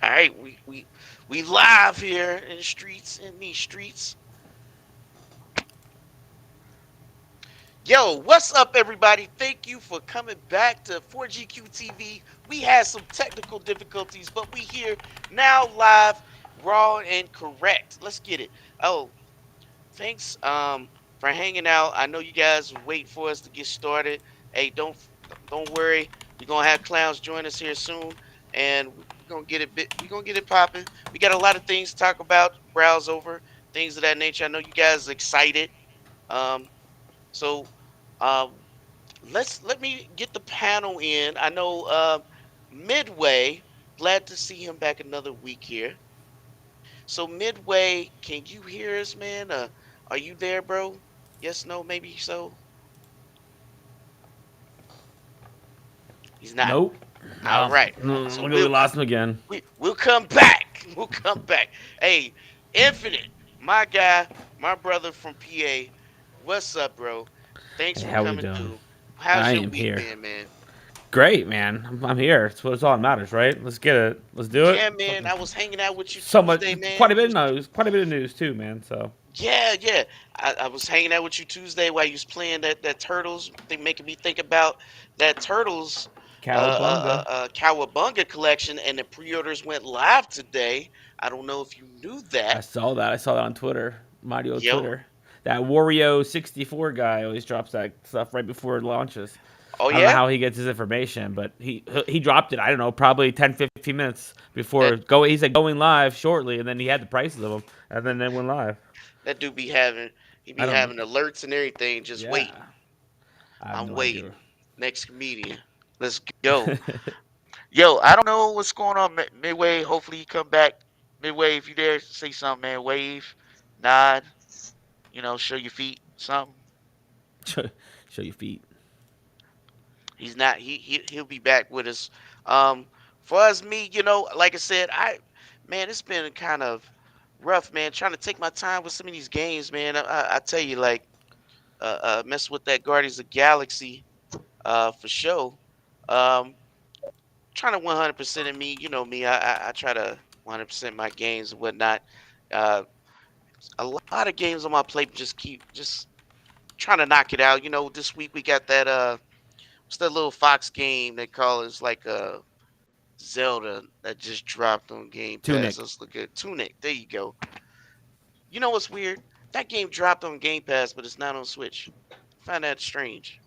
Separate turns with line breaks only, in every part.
All right, we live here in the streets, in these streets. Yo, what's up, everybody? Thank you for coming back to 4GQ TV. We had some technical difficulties, but we here now live, raw and correct. Let's get it. Oh, thanks for hanging out. I know you guys wait for us to get started. Hey, don't worry. We're gonna have clowns join us here soon, and we're gonna get it popping. We got a lot of things to talk about, browse over, things of that nature. I know you guys are excited. Um, so um, let me get the panel in. I know Midway. Glad to see him back another week here. So Midway, can you hear us, man? Are you there, bro? Yes, no, maybe so. He's not.
Nope.
All
Oh,
right.
look,
So
we lost him again.
we'll come back. We'll come back. Hey, Infinite, my guy, my brother from PA. What's up, bro? Thanks
Hey,
for
how we
coming
doing?
through. How's
I
your
am
week
here.
been, man?
Great, man. I'm here. It's all that matters, right? Let's get it. Let's do it.
Yeah, man. I was hanging out with you
So much,
Tuesday, man.
quite a
You
bit of
was
news. Quite a bit of news too, man. So
yeah. I was hanging out with you Tuesday while you was playing that Turtles thing, making me think about that Turtles
cowabunga.
Cowabunga collection, and the pre-orders went live today. I don't know if you knew
I
that.
saw that. I saw that on Twitter, Mario
Yo,
Twitter. That Wario 64 guy always drops that stuff right before it launches.
oh
I don't know
yeah,
how he gets his information, but he dropped it. I don't know, probably 10, 15 minutes before
that
go. He said going live shortly, and then he had the prices of them, and then they went live.
that dude be having he
I
be
don't know.
having alerts and everything, just waiting.
Yeah, I have
I'm
no idea.
waiting. Next comedian, let's go. Yo, I don't know what's going on Midway. Hopefully you come back. Midway, if you dare say something, man, wave, nod, show your feet, something.
Show your feet.
He's not. He'll be back with us. Um, for us, me, like I said, man, it's been kind of rough, man. Trying to take my time with some of these games, man. I tell you, like, mess with that Guardians of the Galaxy, for sure. Um, trying to 100% in me, you know me. I try to 100% my games and whatnot. Uh, a lot of games on my plate just trying to knock it out. This week we got that what's that little Fox game they call it? It's like Zelda that just dropped on Game Pass.
Tunic.
Let's look at Tunic. There you go. You know what's weird? That game dropped on Game Pass, but it's not on Switch. I find that strange.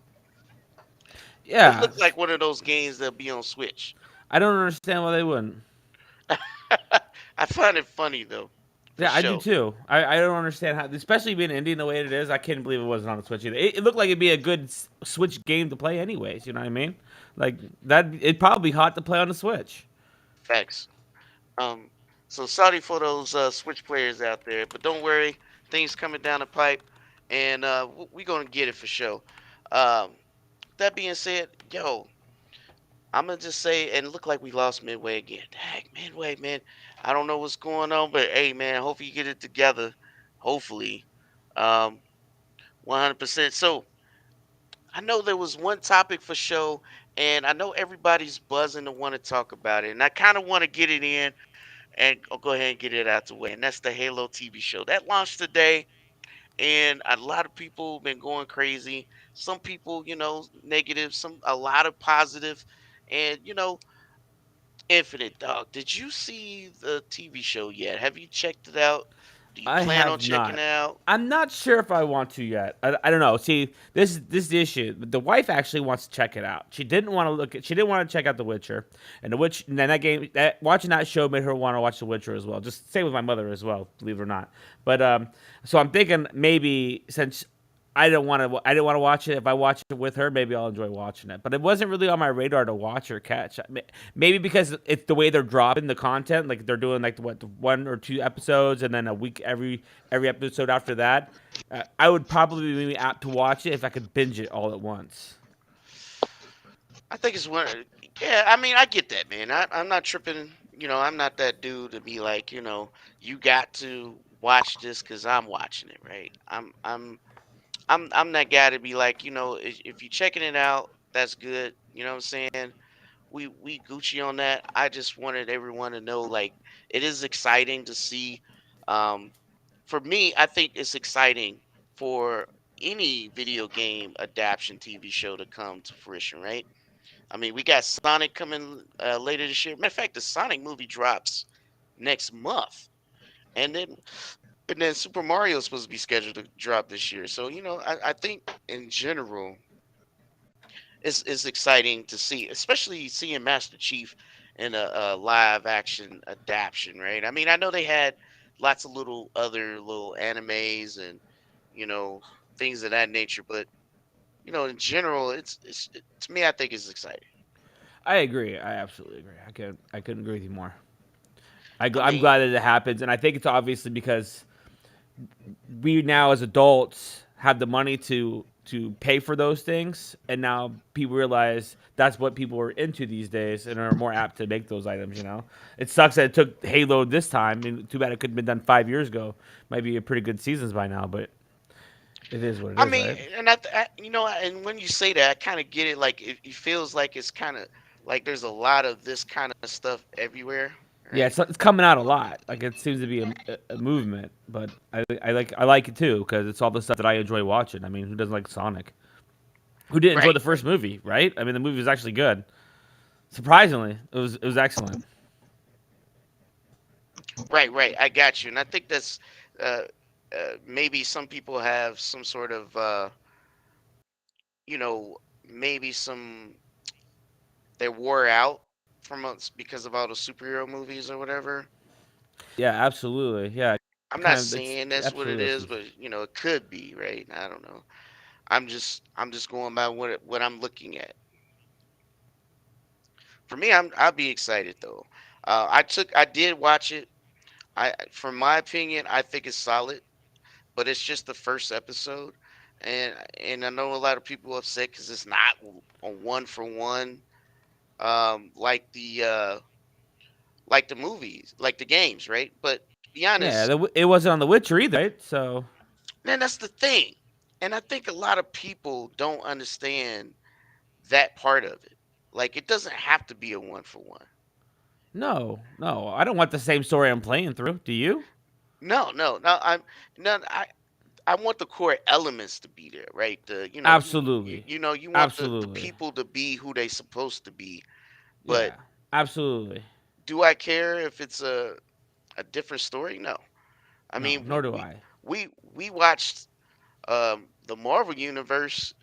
It
Yeah,
looks like one of those games that'll be on Switch.
I don't understand why they wouldn't.
I find it funny though, for
Yeah, I do
sure.
too. I don't understand how, especially being indie the way it is. I can't believe it wasn't on the Switch either. It looked like it'd be a good Switch game to play, anyways. You know what I mean? Like that, it'd probably be hot to play on the Switch.
Facts. Um, so sorry for those Switch players out there, but don't worry, things coming down the pipe, and we gonna get it for sure. Um, that being said, yo, I'm gonna just say, and look like we lost Midway again. Dang, Midway, man, I don't know what's going on, but hey, man, hopefully you get it together. Hopefully, um, 100%. So I know there was one topic for show, and I know everybody's buzzing to want to talk about it, and I kind of want to get it in and I'll go ahead and get it out the way. And that's the Halo TV show that launched today, and a lot of people been going crazy. Some people, negative, a lot of positive, and Infinite Dog. Did you see the TV show yet? Have you checked it out? Do you
I
plan on
have
checking it
not.
out?
I'm not sure if I want to yet. I don't know. See, this is the issue. The wife actually wants to check it out. She didn't want to look at. She didn't want to check out The Witcher, and and then that game. That watching that show made her want to watch The Witcher as well. Just same with my mother as well, believe it or not. But so I'm thinking maybe since I didn't want to watch it. If I watch it with her, maybe I'll enjoy watching it. But it wasn't really on my radar to watch or catch. Maybe because it's the way they're dropping the content. Like they're doing like the 1 or 2 episodes, and then a week every episode after that. I would probably be apt to watch it if I could binge it all at once.
I think it's one. Yeah, I mean, I get that, man. I'm not tripping. I'm not that dude to be like, you got to watch this because I'm watching it, right? I'm that guy to be like, if you're checking it out, that's good. You know what I'm saying? we Gucci on that. I just wanted everyone to know, like, it is exciting to see. Um, for me, I think it's exciting for any video game adaptation TV show to come to fruition, right? I mean, we got Sonic coming later this year. Matter of fact, the Sonic movie drops next month, and then Super Mario is supposed to be scheduled to drop this year. So I think in general, it's exciting to see, especially seeing Master Chief in a live action adaptation, right? I mean, I know they had lots of little other little animes and you know things of that nature, but in general, to me, I think it's exciting.
I agree. I absolutely agree. I couldn't agree with you more.
I
I'm
mean,
glad that it happens, and I think it's obviously because we now as adults have the money to pay for those things, and now people realize that's what people are into these days and are more apt to make those items. It sucks that it took Halo this time. I mean, too bad it could have been done 5 years ago. Might be a pretty good seasons by now, but it is what it
I
is,
mean,
right?
and and when you say that, I kind of get it. Like it feels like it's kind of like there's a lot of this kind of stuff everywhere,
Yeah,
right?
it's coming out a lot. Like it seems to be a movement, but I like it too because it's all the stuff that I enjoy watching. I mean, who doesn't like Sonic? Who didn't enjoy
Right,
the first movie, right? I mean, the movie was actually good. Surprisingly, it was excellent.
right. I got you, and I think that's uh, maybe some people have some sort of maybe some they wore out from us because of all the superhero movies or whatever.
Yeah, absolutely. Yeah,
I'm not
kind of. It's
saying that's what it
absolutely
is,
this.
but it could be, right? I don't know. I'm just going by what I'm looking at. For me, I'll be excited though. I did watch it. From my opinion, I think it's solid, but it's just the first episode, and I know a lot of people upset because it's not a one for one, like the movies, like the games, right? But to be
Yeah,
honest,
it wasn't on The Witcher either, right? So
man, that's the thing, and I think a lot of people don't understand that part of it. Like, it doesn't have to be a one for one.
no, no, I don't want the same story I'm playing through. Do you?
No. No. I want the core elements to be there, right?
Absolutely,
You want the
absolutely.
people to be who they supposed to be. But
Yeah, absolutely.
do I care if it's a different story? No. I
No,
mean,
nor do I.
we watched the Marvel universe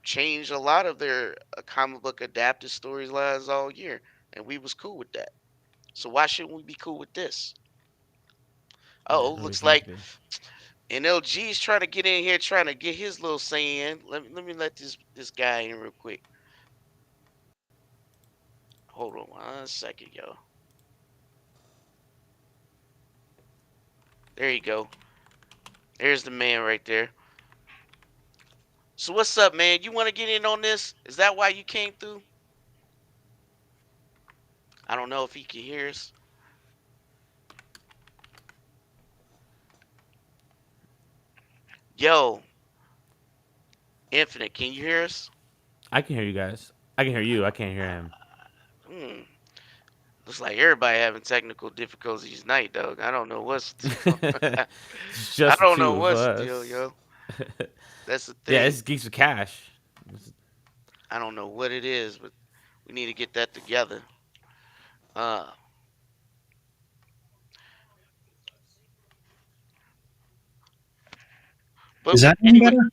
change a lot of their comic book adapted storylines all year, and we was cool with that. So why shouldn't we be cool with this?
Yeah,
Oh,
nobody
looks
seems to
like
be.
NLG's trying to get in here, trying to get his little say in. Let me let this guy in real quick. Hold on 1 second, yo. There you go. There's the man right there. So what's up, man? You want to get in on this? Is that why you came through? I don't know if he can hear us. Yo, Infinite, can you hear us?
I can hear you guys. I can hear you. I can't hear him.
Hmm. Looks like everybody having technical difficulties tonight, dog. I don't know what's
It's
I
just the
don't
two
know
of
what's the deal,
us.
yo. That's the
Yeah,
thing.
this is Geeks with Cash.
I don't know what it is, but we need to get that together. Uh,
Is
but
that any
anyway,
better?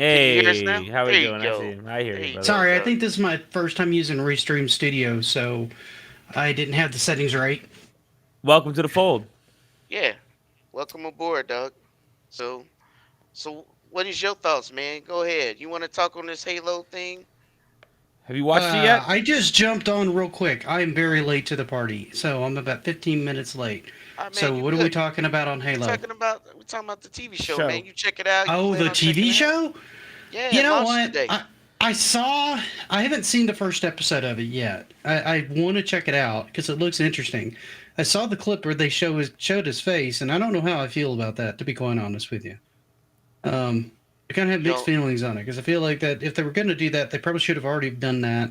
can you hear us
Hey,
now?
how we
There you
doing? I see
go.
him. I hear
There
you,
you
brother.
go,
Sorry, I
dog.
think this is my first time using Restream Studio, so I didn't have the settings right.
Welcome to the fold.
Yeah. Welcome aboard, dog. So, so what is your thoughts, man? Go ahead. You want to talk on this Halo thing?
Have you watched it yet?
I just jumped on real quick. I am very late to the party, so I'm about 15 minutes late.
Ah, man,
So
you
what are we
good.
talking about on
We
Halo?
talking about we talking about the TV show,
Show.
man. You check it out. You
Oh,
plan
the
on checking
TV
it out?
show?
Yeah,
You
it
know
launched
what?
today.
I saw. I haven't seen the first episode of it yet. I want to check it out because it looks interesting. I saw the clip where they showed his face, and I don't know how I feel about that. To be quite honest with you, I kind of have
You
mixed
know,
feelings on it because I feel like that if they were going to do that, they probably should have already done that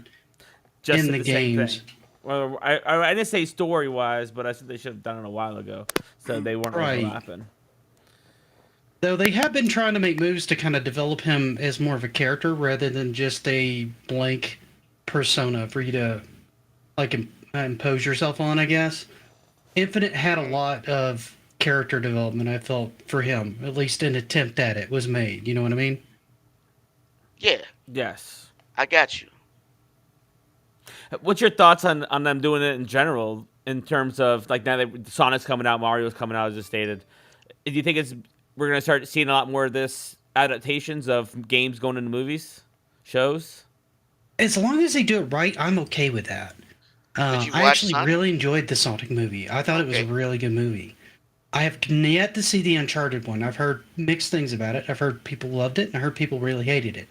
just
in
did
the
the same
games.
thing. Well, I didn't say story wise, but I said they should have done it a while ago, so they weren't
Right.
overlapping.
Though they have been trying to make moves to kind of develop him as more of a character rather than just a blank persona for you to like impose yourself on, I guess. Infinite had a
Mhm.
lot of character development, I felt, for him. At least an attempt at it was made. You know what I mean?
Yeah,
Yes.
I got you.
What's your thoughts on them doing it in general? In terms of like now that Sonic's coming out, Mario's coming out, as just stated. Do you think it's we're gonna start seeing a lot more of this adaptations of games going into movies, shows?
As long as they do it right, I'm okay with that.
But you
I
watched
actually
Sonic?
really enjoyed the Sonic movie. I thought it was a
Okay.
really good movie. I have yet to see the Uncharted one. I've heard mixed things about it. I've heard people loved it, and I heard people really hated it.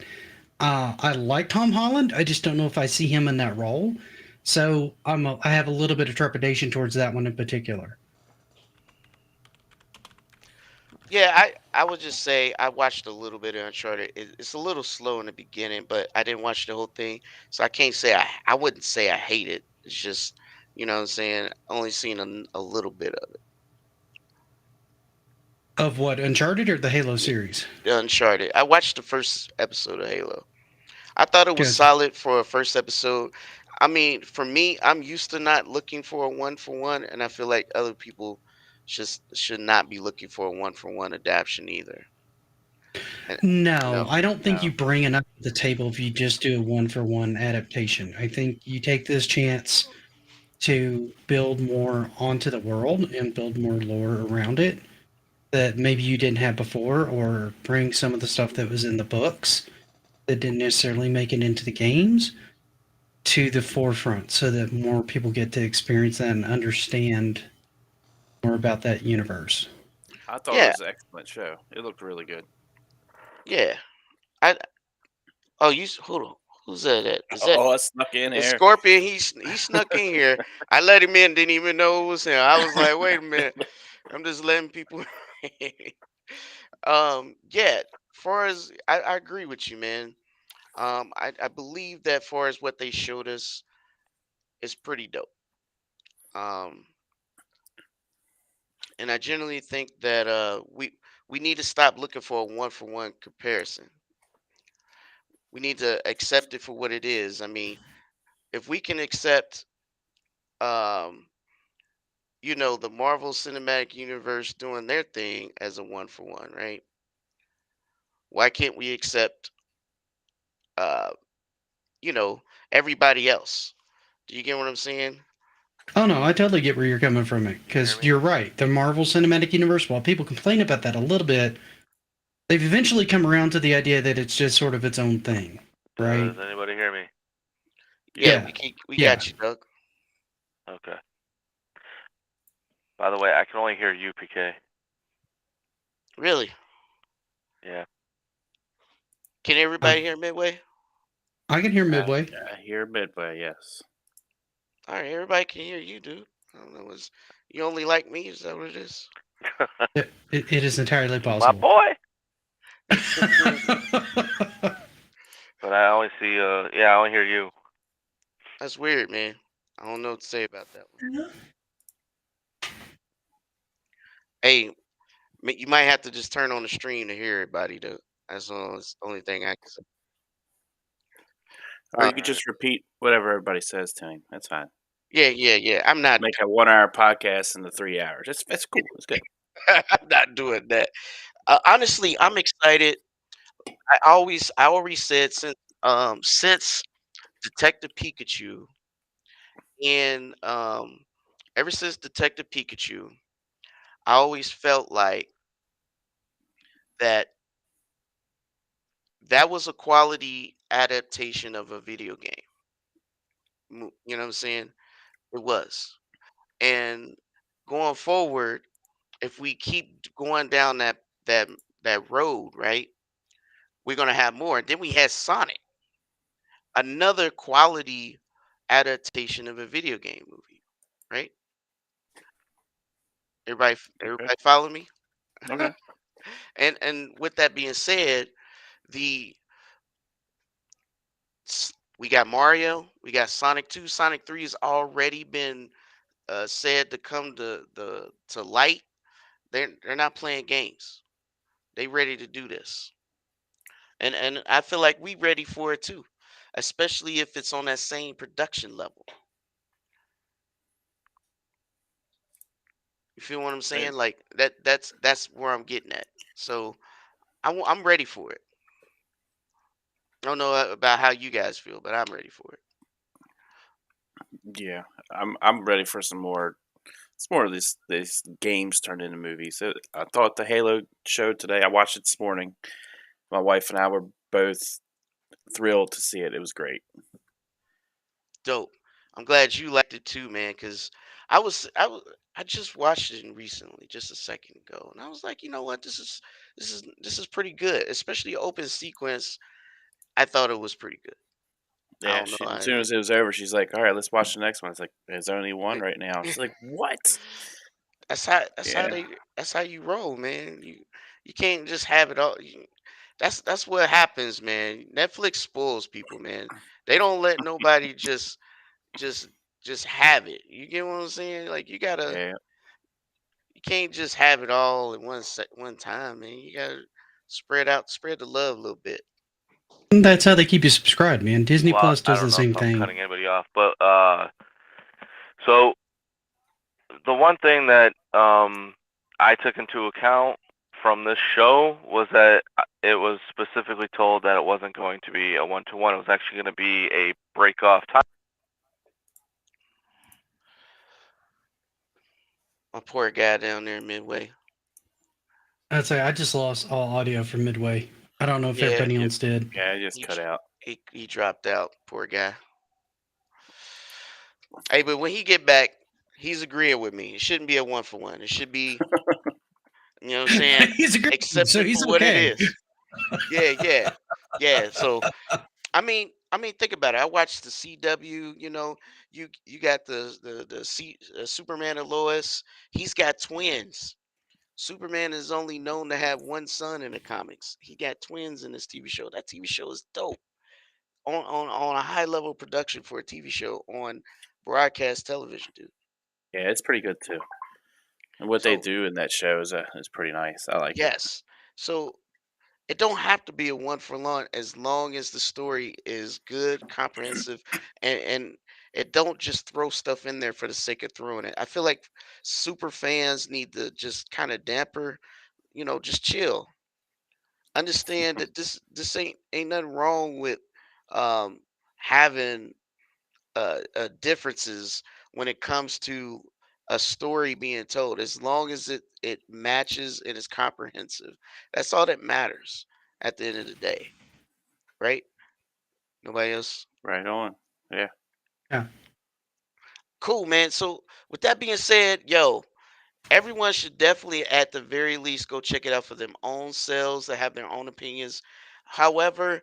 I like Tom Holland. I just don't know if I see him in that role. So I have a little bit of trepidation towards that one in particular.
Yeah, I would just say I watched a little bit of Uncharted. It's a little slow in the beginning, but I didn't watch the whole thing, so I can't say I wouldn't say I hate it. It's just, you know what I'm saying, only seen a little bit of it.
Of what, Uncharted or the Halo
Yeah,
series?
the Uncharted. I watched the first episode of Halo. I thought it was
Gotcha.
solid for a first episode. I mean, for me, I'm used to not looking for a one for one, and I feel like other people should not be looking for a one for one adaptation either. And you
No,
know,
I don't think
No.
you bring enough to the table if you just do a one for one adaptation. I think you take this chance to build more onto the world and build more lore around it that maybe you didn't have before, or bring some of the stuff that was in the books that didn't necessarily make it into the games to the forefront so that more people get to experience that and understand more about that universe.
I thought it
yeah,
was an excellent show. It looked really good.
yeah. I Oh, hold on. Who's that? Is that
Oh, I snuck in
the
here.
Scorpion? He snuck in here. I let him in. Didn't even know it was him. I was like, wait a minute. I'm just letting people. Yeah. Far as I agree with you, man. I believe that far as what they showed us is pretty dope. Um, and I generally think that we need to stop looking for a one for one comparison. We need to accept it for what it is. I mean, if we can accept um the Marvel Cinematic Universe doing their thing as a one for one, right? Why can't we accept uh you know everybody else? Do you get what I'm saying?
Oh no, I totally get where you're coming from it
You hear
because
me?
you're right. The Marvel Cinematic Universe, while people complain about that a little bit, they've eventually come around to the idea that it's just sort of its own thing, right?
Does anybody hear me?
Yeah,
Yeah,
we
yeah.
got you, Doug.
Okay. By the way, I can only hear you, PK.
Really?
Yeah.
Can
I,
everybody hear Midway?
I can hear
I,
Midway.
I hear Midway, yes.
All right, everybody can hear you, dude. I don't know. You only like me? Is that what it is?
It is entirely
My
possible.
boy. But I only see. Yeah, I only hear you.
That's weird, man. I don't know what to say about that one. Hey, you might have to just turn on the stream to hear everybody, though. That's the only thing I can say.
Or
Uh,
you could
Alright.
just repeat whatever everybody says to him. That's fine.
yeah, yeah, yeah. I'm not.
Make a 1 hour podcast into 3 hours. That's cool. It's good.
I'm not doing that. Honestly, I'm excited. I always said since Detective Pikachu and ever since Detective Pikachu, I always felt like that that was a quality adaptation of a video game. You know what I'm saying? It was. And going forward, if we keep going down that that road, right? We're gonna have more. Then we had Sonic, another quality adaptation of a video game movie, right?
Okay.
Everybody follow me?
Okay.
And with that being said, the We got Mario. We got Sonic 2. Sonic 3 has already been said to come to light. They're not playing games. They ready to do this, and I feel like we ready for it too, especially if it's on that same production level. You feel what I'm
Uh,
saying? Like that's where I'm getting at. So I'm ready for it. I don't know about how you guys feel, but I'm ready for it.
Yeah, I'm ready for some more. It's more of these games turned into movies. I thought the Halo show today. I watched it this morning. My wife and I were both thrilled to see it. It was great.
Dope. I'm glad you liked it too, man. Cause I just watched it recently, just a second ago, and I was like, you know what, this is pretty good, especially open sequence. I thought it was pretty good. I
Yeah,
don't know.
as soon as it was over, she's like, "All right, let's watch the next one." It's like there's only one
Like,
right now. She's like, "What?"
that's how
Yeah,
that's how you roll, man. You can't just have it all. That's what happens, man. Netflix spoils people, man. They don't let nobody just just have it. You get what I'm saying? Like
yeah,
you can't just have it all in one time, man. You gotta spread the love a little bit.
That's how they keep you subscribed, man. Disney
Well,
Plus
I
does the
don't know if
same
I'm
thing.
cutting anybody off, but so the one thing that I took into account from this show was that it was specifically told that it wasn't going to be a one-to-one. It was actually going to be a break-off time.
My poor guy down there midway.
I'd say I just lost all audio from Midway. I don't know if
Yeah,
everybody
yeah,
else did.
yeah. I just
he
cut
j-
out.
he dropped out. Poor guy. Hey, but when he get back, he's agreeing with me. It shouldn't be a one for one. It should be, you know what I'm saying?
He's a Christian,
Accept
so
it
he's
for what it
okay.
is. Yeah, yeah, yeah. So I mean, think about it. I watched the CW. You got the Superman and Lois. He's got twins. Superman is only known to have one son in the comics. He got twins in this TV show. That TV show is dope. On a high level production for a TV show on broadcast television, dude.
Yeah, it's pretty good too. And what they
So
do in that show is pretty nice. I like it.
yes. So it don't have to be a one for one as long as the story is good, comprehensive, and it don't just throw stuff in there for the sake of throwing it. I feel like super fans need to just kind of damper, just chill. Understand that this ain't nothing wrong with um having differences when it comes to a story being told, as long as it matches and is comprehensive. That's all that matters at the end of the day, right? Nobody else.
Right on. Yeah.
Yeah.
Cool, man. So with that being said, yo, everyone should definitely, at the very least, go check it out for them own selves. They have their own opinions. However,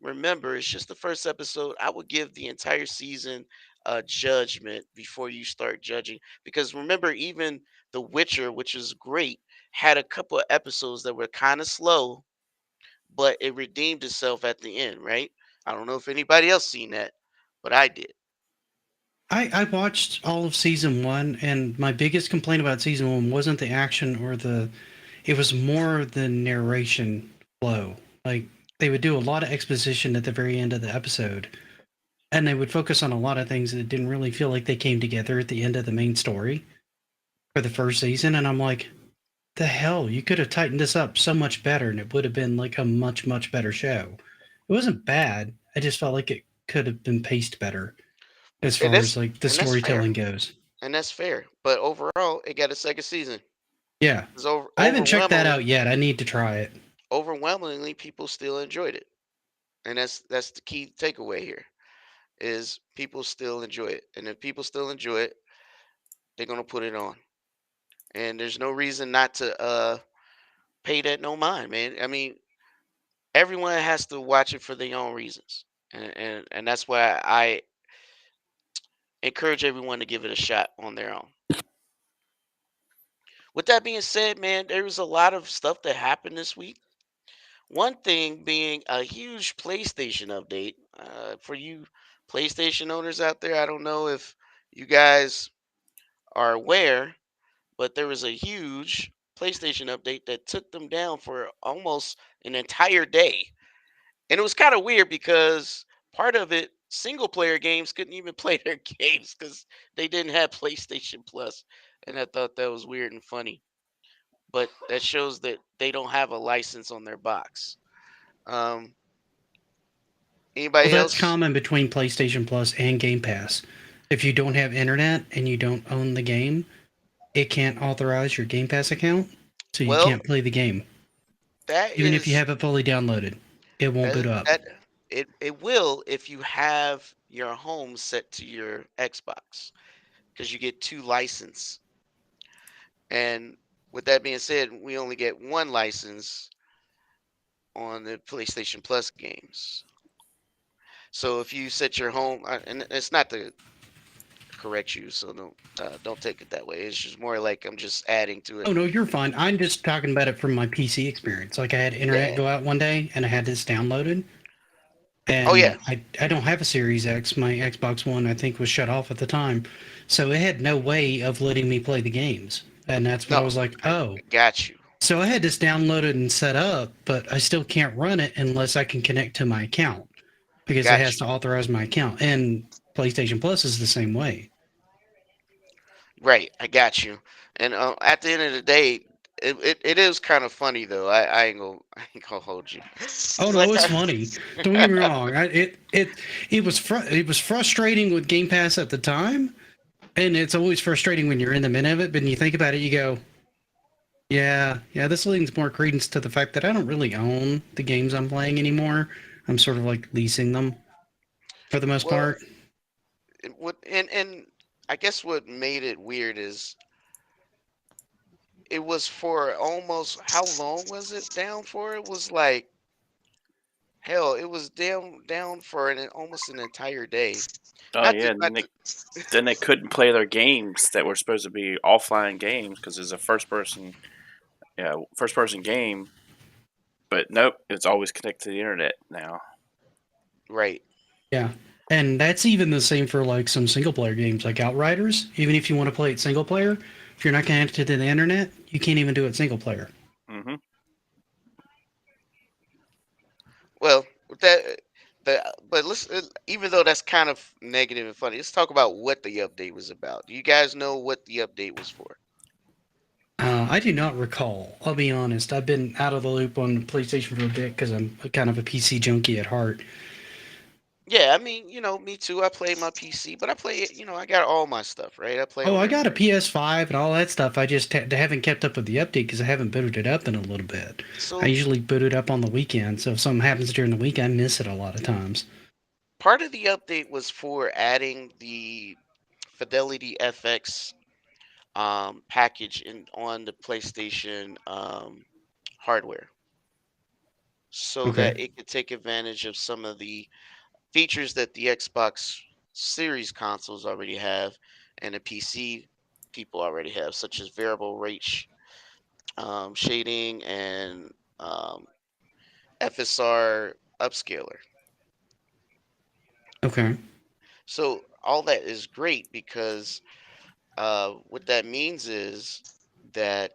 remember, it's just the first episode. I would give the entire season a judgment before you start judging. Because remember, even The Witcher, which is great, had a couple of episodes that were kind of slow, but it redeemed itself at the end, right? I don't know if anybody else seen that, but I did.
I watched all of season one, and my biggest complaint about season one wasn't the action or the. It was more the narration flow. Like, they would do a lot of exposition at the very end of the episode, and they would focus on a lot of things that didn't really feel like they came together at the end of the main story for the first season. And I'm like, the hell, you could have tightened this up so much better, and it would have been like a much better show. It wasn't bad. I just felt like it could have been paced better as
And
far as
that's
like the
and that's fair.
storytelling goes.
And that's fair. But overall, it got a second season.
Yeah.
It's
I haven't checked that out yet. I need to try it.
overwhelmingly people still enjoyed it. And that's the key takeaway here is people still enjoy it. And if people still enjoy it, they're gonna put it on. And there's no reason not to pay that no mind, man. I mean, everyone has to watch it for their own reasons. And that's why I encourage everyone to give it a shot on their own. With that being said, man, there was a lot of stuff that happened this week. One thing being a huge PlayStation update for you PlayStation owners out there. I don't know if you guys are aware, but there was a huge PlayStation update that took them down for almost an entire day. And it was kind of weird because part of it, single player games couldn't even play their games because they didn't have PlayStation Plus. And I thought that was weird and funny. But that shows that they don't have a license on their box. Um,
Well,
anybody
that's
else?
common between PlayStation Plus and Game Pass. If you don't have internet and you don't own the game, it can't authorize your Game Pass account, so you
Well,
can't play the game.
that
Even if you
is
have it fully downloaded, it won't boot up.
that it will if you have your home set to your Xbox because you get two license. And with that being said, we only get one license on the PlayStation Plus games. So if you set your home, and it's not to correct you, so don't take it that way. It's just more like I'm just adding to
Oh
it.
no, you're fine. I'm just talking about it from my PC experience. Like I had internet
Yeah.
go out one day and I had this downloaded,
Oh yeah.
and I don't have a Series X. My Xbox One I think was shut off at the time, so it had no way of letting me play the games. And that's what I
No,
was like, oh.
I got you.
So I had this downloaded and set up, but I still can't run it unless I can connect to my account because it
Got
has
you.
to authorize my account. And PlayStation Plus is the same way.
Right. I got you. And at the end of the day, it is kind of funny though. I ain't gonna hold you.
Oh
It's
no,
like
it's funny. Don't get me wrong. It was frustrating with Game Pass at the time, and it's always frustrating when you're in the middle of it. But when you think about it, you go, yeah. This leans more credence to the fact that I don't really own the games I'm playing anymore. I'm sort of like leasing them for the most
well,
part.
and I guess what made it weird is it was for almost how long was it down for? It was like hell. It was down for almost an entire day.
Oh
Not
yeah,
to
and
not to
then they couldn't play their games that were supposed to be offline games because it's a first person game. But nope, it's always connected to the internet now.
right.
Yeah. And that's even the same for like some single player games like Outriders. Even if you want to play it single player, if you're not connected to the internet, you can't even do it single player.
Hmm.
Well, with that, but let's even though that's kind of negative and funny, let's talk about what the update was about. Do you guys know what the update was for?
I do not recall. I'll be honest. I've been out of the loop on PlayStation for a bit because I'm kind of a PC junkie at heart.
Yeah, I mean, me too. I play my PC, but I play it. I got all my stuff, right? I play
Oh,
on
I
there.
got a PS5 and all that stuff. I just haven't kept up with the update because I haven't booted it up in a little bit. I
So
usually boot it up on the weekend, so if something happens during the week, I miss it a lot of times.
part of the update was for adding the Fidelity FX package in on the PlayStation hardware, so
Okay.
that it could take advantage of some of the features that the Xbox Series consoles already have and the PC people already have, such as variable rate shading and FSR upscaler.
Okay.
So all that is great because what that means is that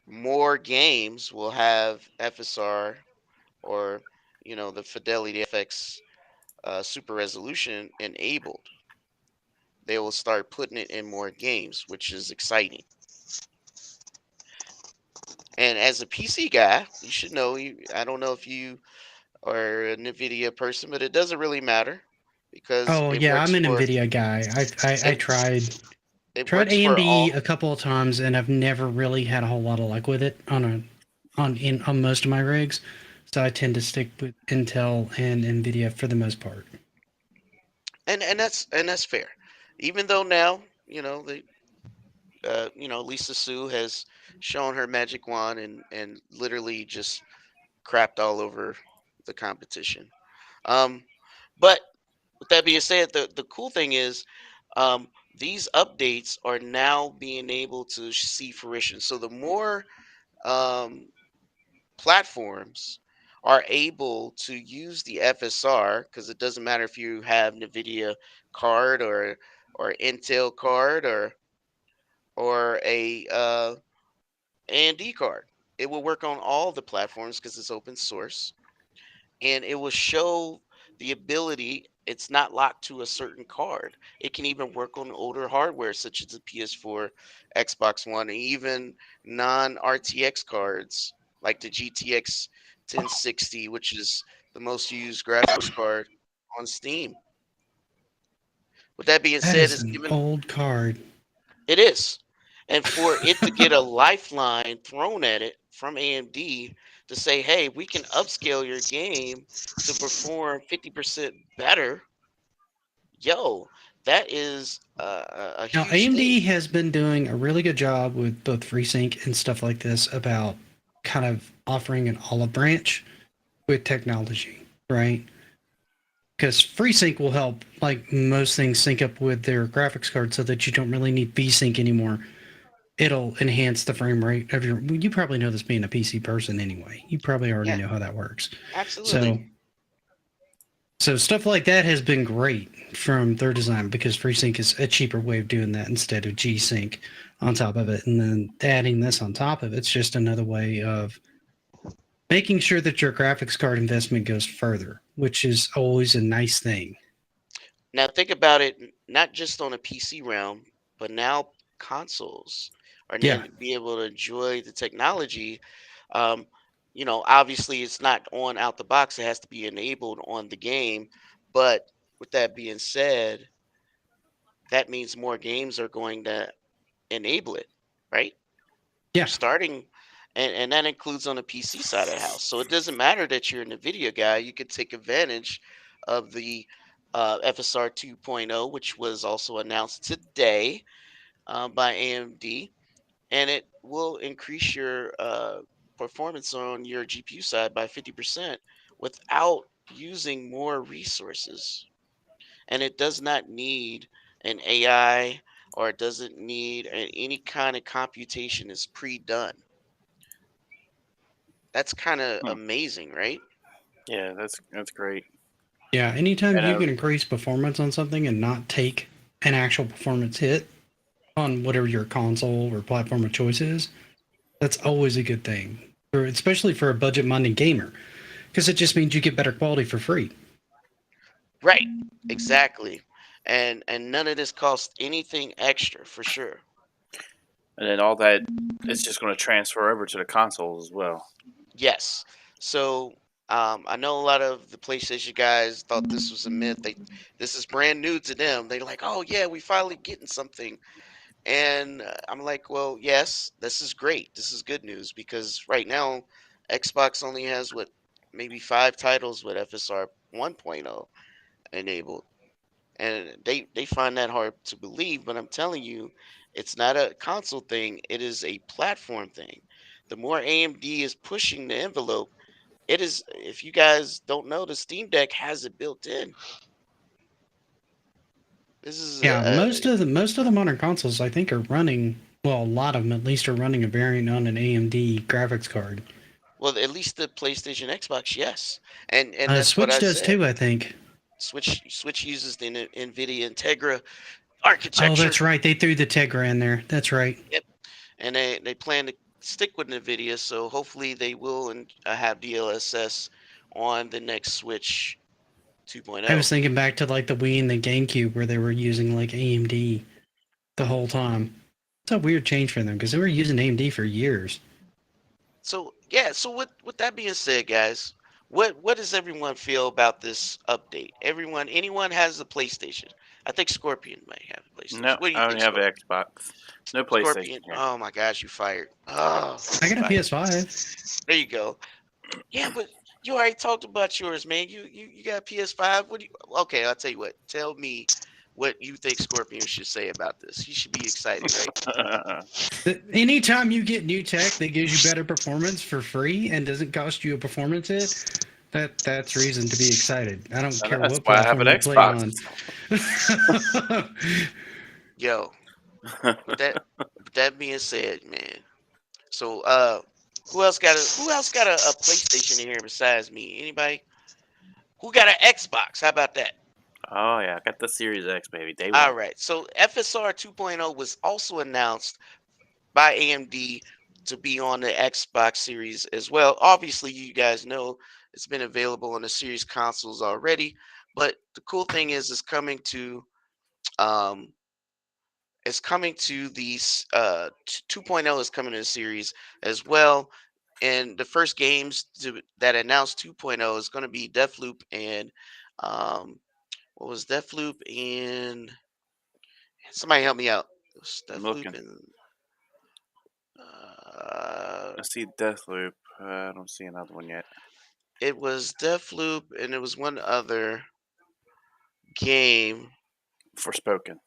more games will have FSR or the Fidelity FX super resolution enabled. They will start putting it in more games, which is exciting. And as a PC guy, you should know. I don't know if you are a NVIDIA person, but it doesn't really matter because
Oh
it
yeah,
works
I'm an
for
Nvidia guy. I
it.
tried
It works for
AMD
all.
a couple of times, and I've never really had a whole lot of luck with it on most of my rigs. So I tend to stick with Intel and Nvidia for the most part.
And that's fair. Even though now the Lisa Sue has shown her magic wand and literally just crapped all over the competition. Um, but with that being said, the cool thing is um, these updates are now being able to see fruition. So the more um, platforms are able to use the FSR, because it doesn't matter if you have NVIDIA card or Intel card or a AMD card. It will work on all the platforms because it's open source, and it will show the ability. It's not locked to a certain card. It can even work on older hardware such as the PS4, Xbox One, and even non RTX cards like the GTX 1060, which is the most used graphics card on Steam. With that being
That
said,
is
it's
an
given
old card.
it is. And for it to get a lifeline thrown at it from AMD to say, hey, we can upscale your game to perform 50% better, yo, that is a
Now,
huge thing.
AMD has been doing a really good job with both FreeSync and stuff like this about kind of offering an olive branch with technology, right? Because FreeSync will help, like most things, sync up with their graphics card so that you don't really need VSync anymore. It'll enhance the frame rate of your. You probably know this being a PC person anyway. You probably already
Yeah,
know how that works.
absolutely.
So, so stuff like that has been great from their design because FreeSync is a cheaper way of doing that instead of G-Sync on top of it, and then adding this on top of it's just another way of making sure that your graphics card investment goes further, which is always a nice thing.
Now think about it, not just on a PC realm, but now consoles are
Yeah,
going to be able to enjoy the technology. Um, obviously it's not on out the box; it has to be enabled on the game. But with that being said, that means more games are going to enable it, right? They're
yeah,
starting, and that includes on the PC side of the house. So it doesn't matter that you're an NVIDIA guy; you can take advantage of the FSR 2.0, which was also announced today by AMD, and it will increase your performance on your GPU side by 50% without using more resources. And it does not need an AI, or it doesn't need any kind of computation is pre-done. That's kind of
Hmm.
amazing, right?
Yeah, that's great.
yeah. Anytime
And
you can increase performance on something and not take an actual performance hit on whatever your console or platform of choice is, that's always a good thing, especially for a budget-minded gamer, because it just means you get better quality for free.
Right. Exactly. And none of this costs anything extra for sure.
then all that it's just going to transfer over to the consoles as well.
Yes. So I know a lot of the PlayStation guys thought this was a myth. This is brand new to them. They're like, "Oh yeah, we finally getting something." And I'm like, "Well, yes, this is great. This is good news because right now Xbox only has what, maybe 5 titles with FSR 1.0 enabled. And they find that hard to believe, but I'm telling you, it's not a console thing, it is a platform thing. The more AMD is pushing the envelope, it is, if you guys don't know, the Steam Deck has it built in. This is
Yeah, most of the modern consoles I think are running. Well, a lot of them at least are running a variant on an AMD graphics card.
well, at least the PlayStation, Xbox, yes. And that's what
Switch
I
does
said.
too, I think.
Switch uses the NVIDIA Integra
Oh,
architecture.
that's right. They threw the Tegra in there. That's right.
Yep. And they plan to stick with NVIDIA, so hopefully they will have DLSS on the next Switch
I was
2.0.
thinking back to like the Wii and the GameCube where they were using like AMD the whole time. It's a weird change for them because they were using AMD for years.
So yeah, so with that being said, guys, what does everyone feel about this update? Anyone has a PlayStation? I think Scorpion might have a PlayStation.
No,
What do you
I
think,
only have
Scorpion?
an Xbox. No PlayStation
Scorpion.
here.
Oh my gosh, you fired. Oh,
I
you
got a
fired.
PS5.
There you go. Yeah, but you already talked about yours, man. You got a PS5. What do you? Okay, I'll tell you what. Tell me what you think Scorpion should say about this. He should be excited, right?
Anytime you get new tech that gives you better performance for free and doesn't cost you a performance hit, that's reason to be excited. I don't
And
care
that's
what
why I have an
platform you play
Xbox.
on.
Yo, with that with that being said, man. So Who else got a PlayStation in here besides me? Anybody? Who got an Xbox? How about that?
Oh yeah, I got the Series X, baby. Day
All
one.
right. So FSR 2.0 was also announced by AMD to be on the Xbox Series as well. Obviously, you guys know it's been available on the Series consoles already, but the cool thing is um it's coming to these 2.0 is coming to the series as well. And the first games that announced 2.0 is going to be Deathloop and um what was Deathloop and somebody help me out. It was
I'm
Deathloop
looking.
and uh
I see Deathloop. I don't see another one yet.
it was Deathloop and it was one other game.
Forspoken.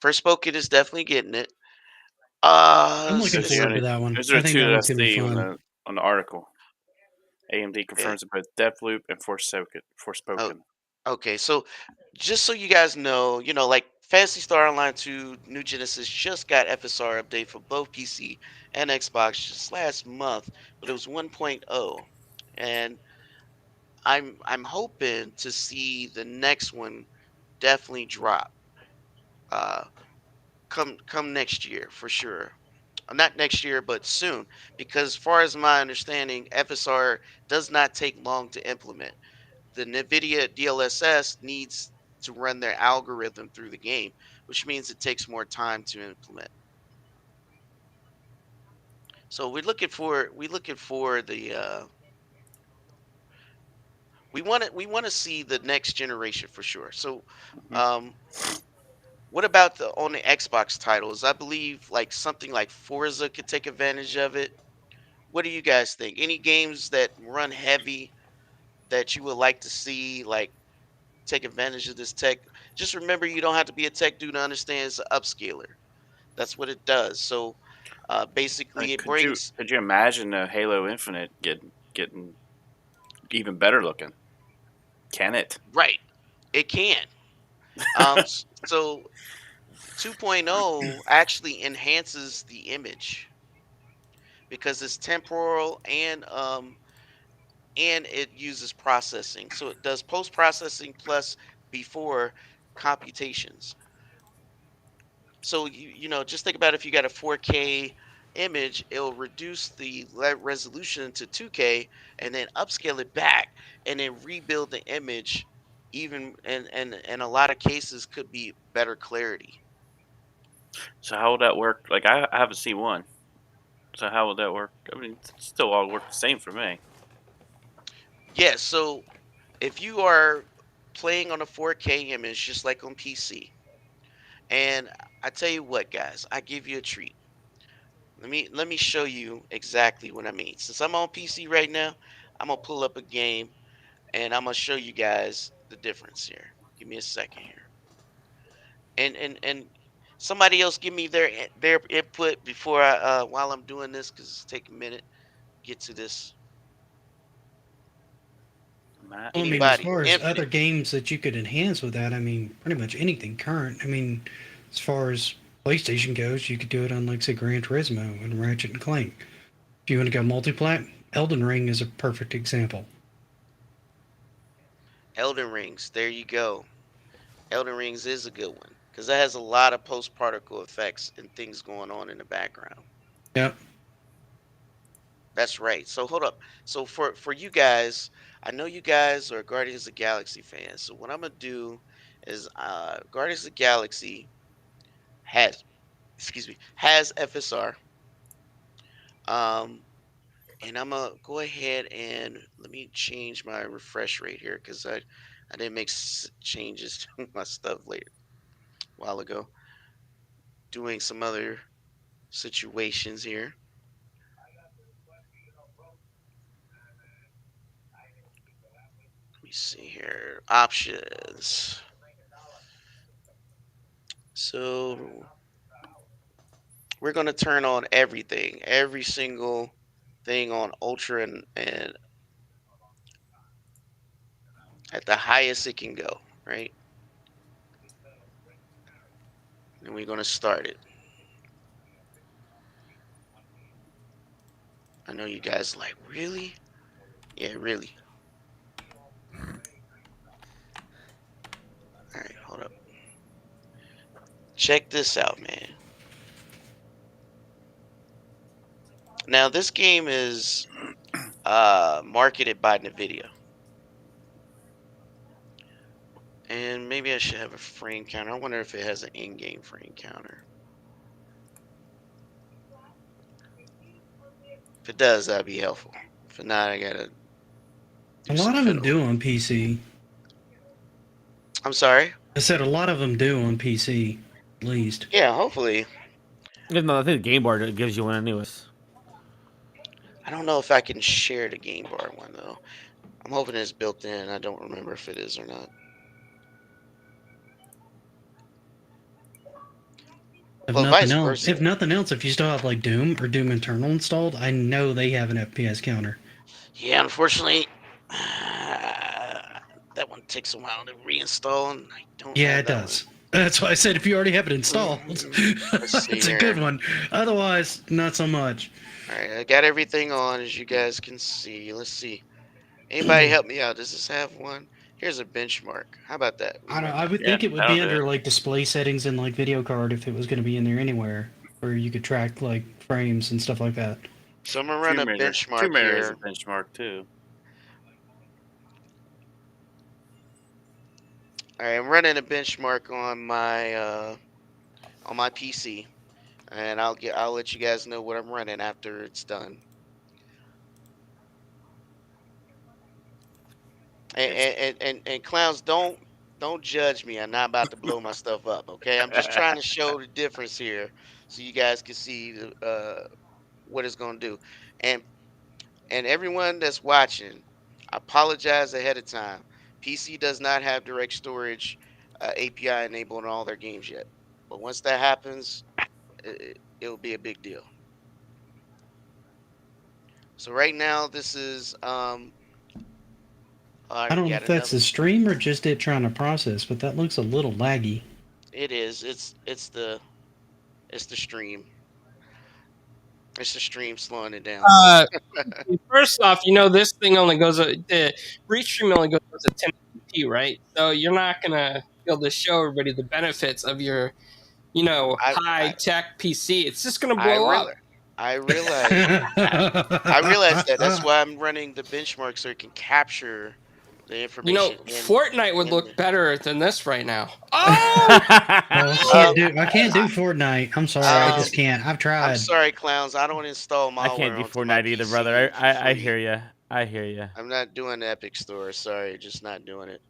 First Spoken is definitely getting it.
I'm
Let's
looking
Those are
see.
the
forward to
only.
that one.
Those are
I
the
think
two
that
that I
one's gonna be
see
fun.
on the article. AMD
Yeah.
confirms that both Deathloop and Forspoken.
Oh,
Forspoken.
okay. So just so you guys know, like Fantasy Star Online 2 New Genesis just got FSR update for both PC and Xbox just last month, but it was 1.0. And I'm hoping to see the next one definitely drop uh come next year for sure. Not next year, but soon, because as far as my understanding, FSR does not take long to implement. The NVIDIA DLSS needs to run their algorithm through the game, which means it takes more time to implement. So we're looking for the we want to see the next generation for sure. So
Hmm.
um what about the on the Xbox titles? I believe like something like Forza could take advantage of it. What do you guys think? Any games that run heavy that you would like to see like take advantage of this tech? Just remember you don't have to be a tech dude to understand it's an upscaler. That's what it does. So basically,
Like,
it brings
could you imagine a Halo Infinite getting even better looking? Can it?
right. It can. So 2.0 actually enhances the image because it's temporal and it uses processing. So it does post processing plus before computations. So just think about if you got a 4K image, it'll reduce the resolution to 2K and then upscale it back and then rebuild the image even and a lot of cases could be better clarity.
So how would that work? Like I haven't seen one. So how would that work? I mean, it's still all work the same for me.
Yeah, so if you are playing on a 4K image just like on PC, and I tell you what guys, I give you a treat. Let me show you exactly what I mean. Since I'm on PC right now, I'm gonna pull up a game and I'm gonna show you guys the difference here. Give me a second here. And somebody else give me their input before I while I'm doing this because it's taking a minute to get to this.
Matt,
Well, I mean, as
Anybody?
far as other
Infinite.
games that you could enhance with that, I mean, pretty much anything current. I mean, as far as PlayStation goes, you could do it on, like, say, Gran Turismo and Ratchet and Clank. If you want to go multi-plat, Elden Ring is a perfect example.
Elden Rings. There you go. Elden Rings is a good one because that has a lot of post particle effects and things going on in the background.
Yep.
That's right. So hold up. So for you guys, I know you guys are Guardians of the Galaxy fans. So what I'm gonna do is Guardians of the Galaxy has has FSR. Um and I'm gonna go ahead and let me change my refresh rate here because I didn't make changes to my stuff later a while ago, doing some other situations here. Let me see here. Options. So we're gonna turn on everything, every single thing on ultra and at the highest it can go, right? And we're gonna start it. I know you guys like, really? Yeah, really. All right, hold up. Check this out, man. Now this game is marketed by Nvidia, and maybe I should have a frame counter. I wonder if it has an in-game frame counter. If it does, that'd be helpful. If not, I gotta
A
do some
lot of them
fiddling.
do on PC.
I'm sorry.
I said a lot of them do on PC, at least.
Yeah, hopefully.
Even though I think the game board gives you one anyways.
I don't know if I can share the game bar one though. I'm hoping it's built in. I don't remember if it is or not.
If
Well,
nothing
vice
else,
versa.
if you still have like Doom or Doom Eternal installed, I know they have an FPS counter.
Yeah, unfortunately, that one takes a while to reinstall, and I don't
Yeah,
have
it
that one.
does. That's why I said if you already have it installed,
Let's see
it's a
here.
good one. Otherwise, not so much.
All right, I got everything on, as you guys can see. Let's see. Anybody help me out? Does this have one? Here's a benchmark. How about that? We
I don't.
run
I
that.
would
Yeah,
think it would
that'll
be
do it.
under like display settings and like video card if it was going to be in there anywhere, where you could track like frames and stuff like that.
So I'm gonna run a
Tomb
benchmark
Raider is a
here.
benchmark too.
All right, I'm running a benchmark on my PC, and I'll let you guys know what I'm running after it's done. And
It's
and clowns, don't judge me. I'm not about to blow my stuff up. Okay, I'm just trying to show the difference here, so you guys can see what it's gonna do. And everyone that's watching, I apologize ahead of time. PC does not have direct storage API enabled on all their games yet, but once that happens, it'll be a big deal. So right now, this is
I
we
don't know
got
if that's
another.
the stream or just it trying to process, but that looks a little laggy.
It is. It's the stream. It's the stream slowing it down.
Uh, First off, this thing only goes the restream only goes to 1080p, right? So you're not gonna be able to show everybody the benefits of your,
I
high
I
tech PC. It's just gonna
I
blow up.
realize I realize I realize that. That's why I'm running the benchmark so it can capture the information
Fortnite would
in
look
the.
better than this right now. Oh,
Well,
Um,
I can't do
I,
Fortnite. I'm sorry, I
um,
just can't. I've
I'm
tried.
sorry, clowns. I don't install
I can't
malware
do
onto my
Fortnite either, brother.
PC for
I
free.
hear you. I hear you.
I'm not doing the Epic Store. Sorry, just not doing it.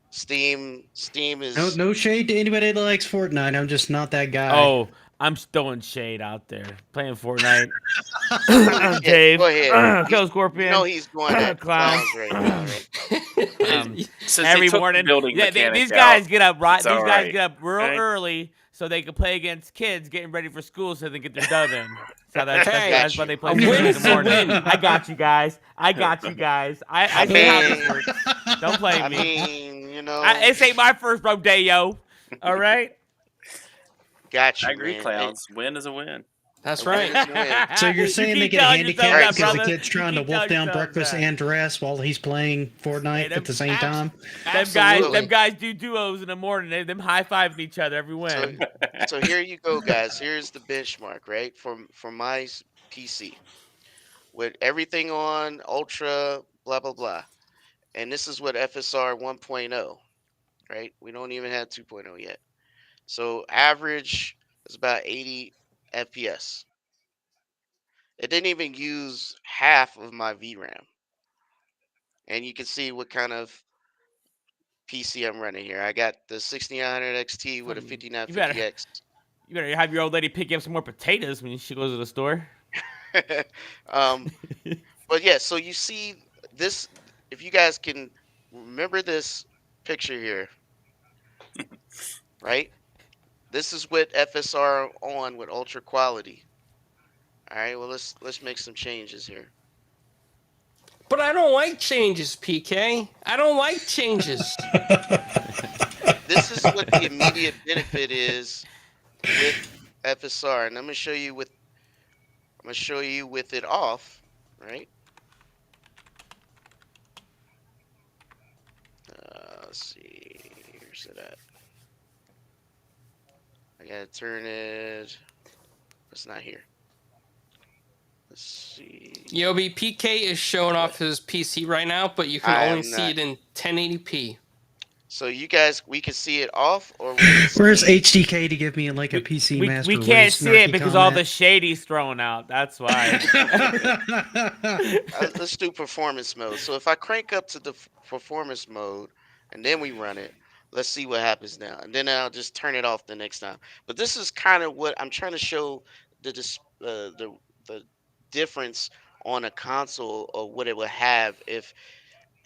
Steam
No,
is.
no shade to anybody that likes Fortnite. I'm just not that guy.
Oh, I'm throwing shade out there. Playing Fortnite.
Yeah, go
Dave.
ahead.
Kill
You know
Scorpion.
he's going at
Clowns.
clowns right now, right?
since they
Every
took
morning.
the building
Yeah,
mechanic
these
out,
guys get up right.
it's all
These guys
right.
get up real
Okay?
early so they can play against kids getting ready for school so they can get their dub in. So
Hey,
that's why
Got
they
you.
play
a
Fortnite
win
in the
is a
morning.
win.
I got you guys. I got you guys. I
I
see how this
mean,
works. Don't play
I
me.
mean, you know,
This ain't my first rodeo. All right.
got
I
you,
agree,
man.
clowns. Win is a win.
That's
A win
right.
is a win.
So you're
You
saying they
keep
get a
telling yourself
Alright,
handicap
that,
because the
brother.
kid's
You
trying to
keep
wolf
telling
down
yourself
breakfast
that.
and dress while he's playing Fortnite
Hey,
at the same time?
Absolutely.
them guys do duos in the morning. Them high fiving each other every
So
win.
so here you go, guys. Here's the benchmark, right? From my PC with everything on ultra, blah blah blah. And this is what FSR 1.0, right? We don't even have 2.0 yet. So average is about 80 FPS. It didn't even use half of my VRAM. And you can see what kind of PC I'm running here. I got the 6900 XT with a
You better
5950X.
have your old lady pick you up some more potatoes when she goes to the store.
um, but yeah, so you see this. If you guys can remember this picture here, right? This is with FSR on with ultra quality. All right. Well, let's make some changes here.
But I don't like changes, PK. I don't like changes.
This is what the immediate benefit is with FSR, and I'm gonna show you with. I'm gonna show you with it off, right? Let's see. Where's it at? I gotta turn it. It's not here. Let's see.
Yobi PK is showing
What?
off his PC right now, but you can
I
only
am
see
not.
it in 1080p.
So you guys, we can see it off, or we can
Where's
see.
HDK to give me like a
We,
PC
we
Master
can't
Race
see it
snarky
because all the
comment?
shady's thrown out. That's why.
Let's do performance mode. So if I crank up to the performance mode and then we run it, let's see what happens now. And then I'll just turn it off the next time. But this is kind of what I'm trying to show the difference on a console or what it would have if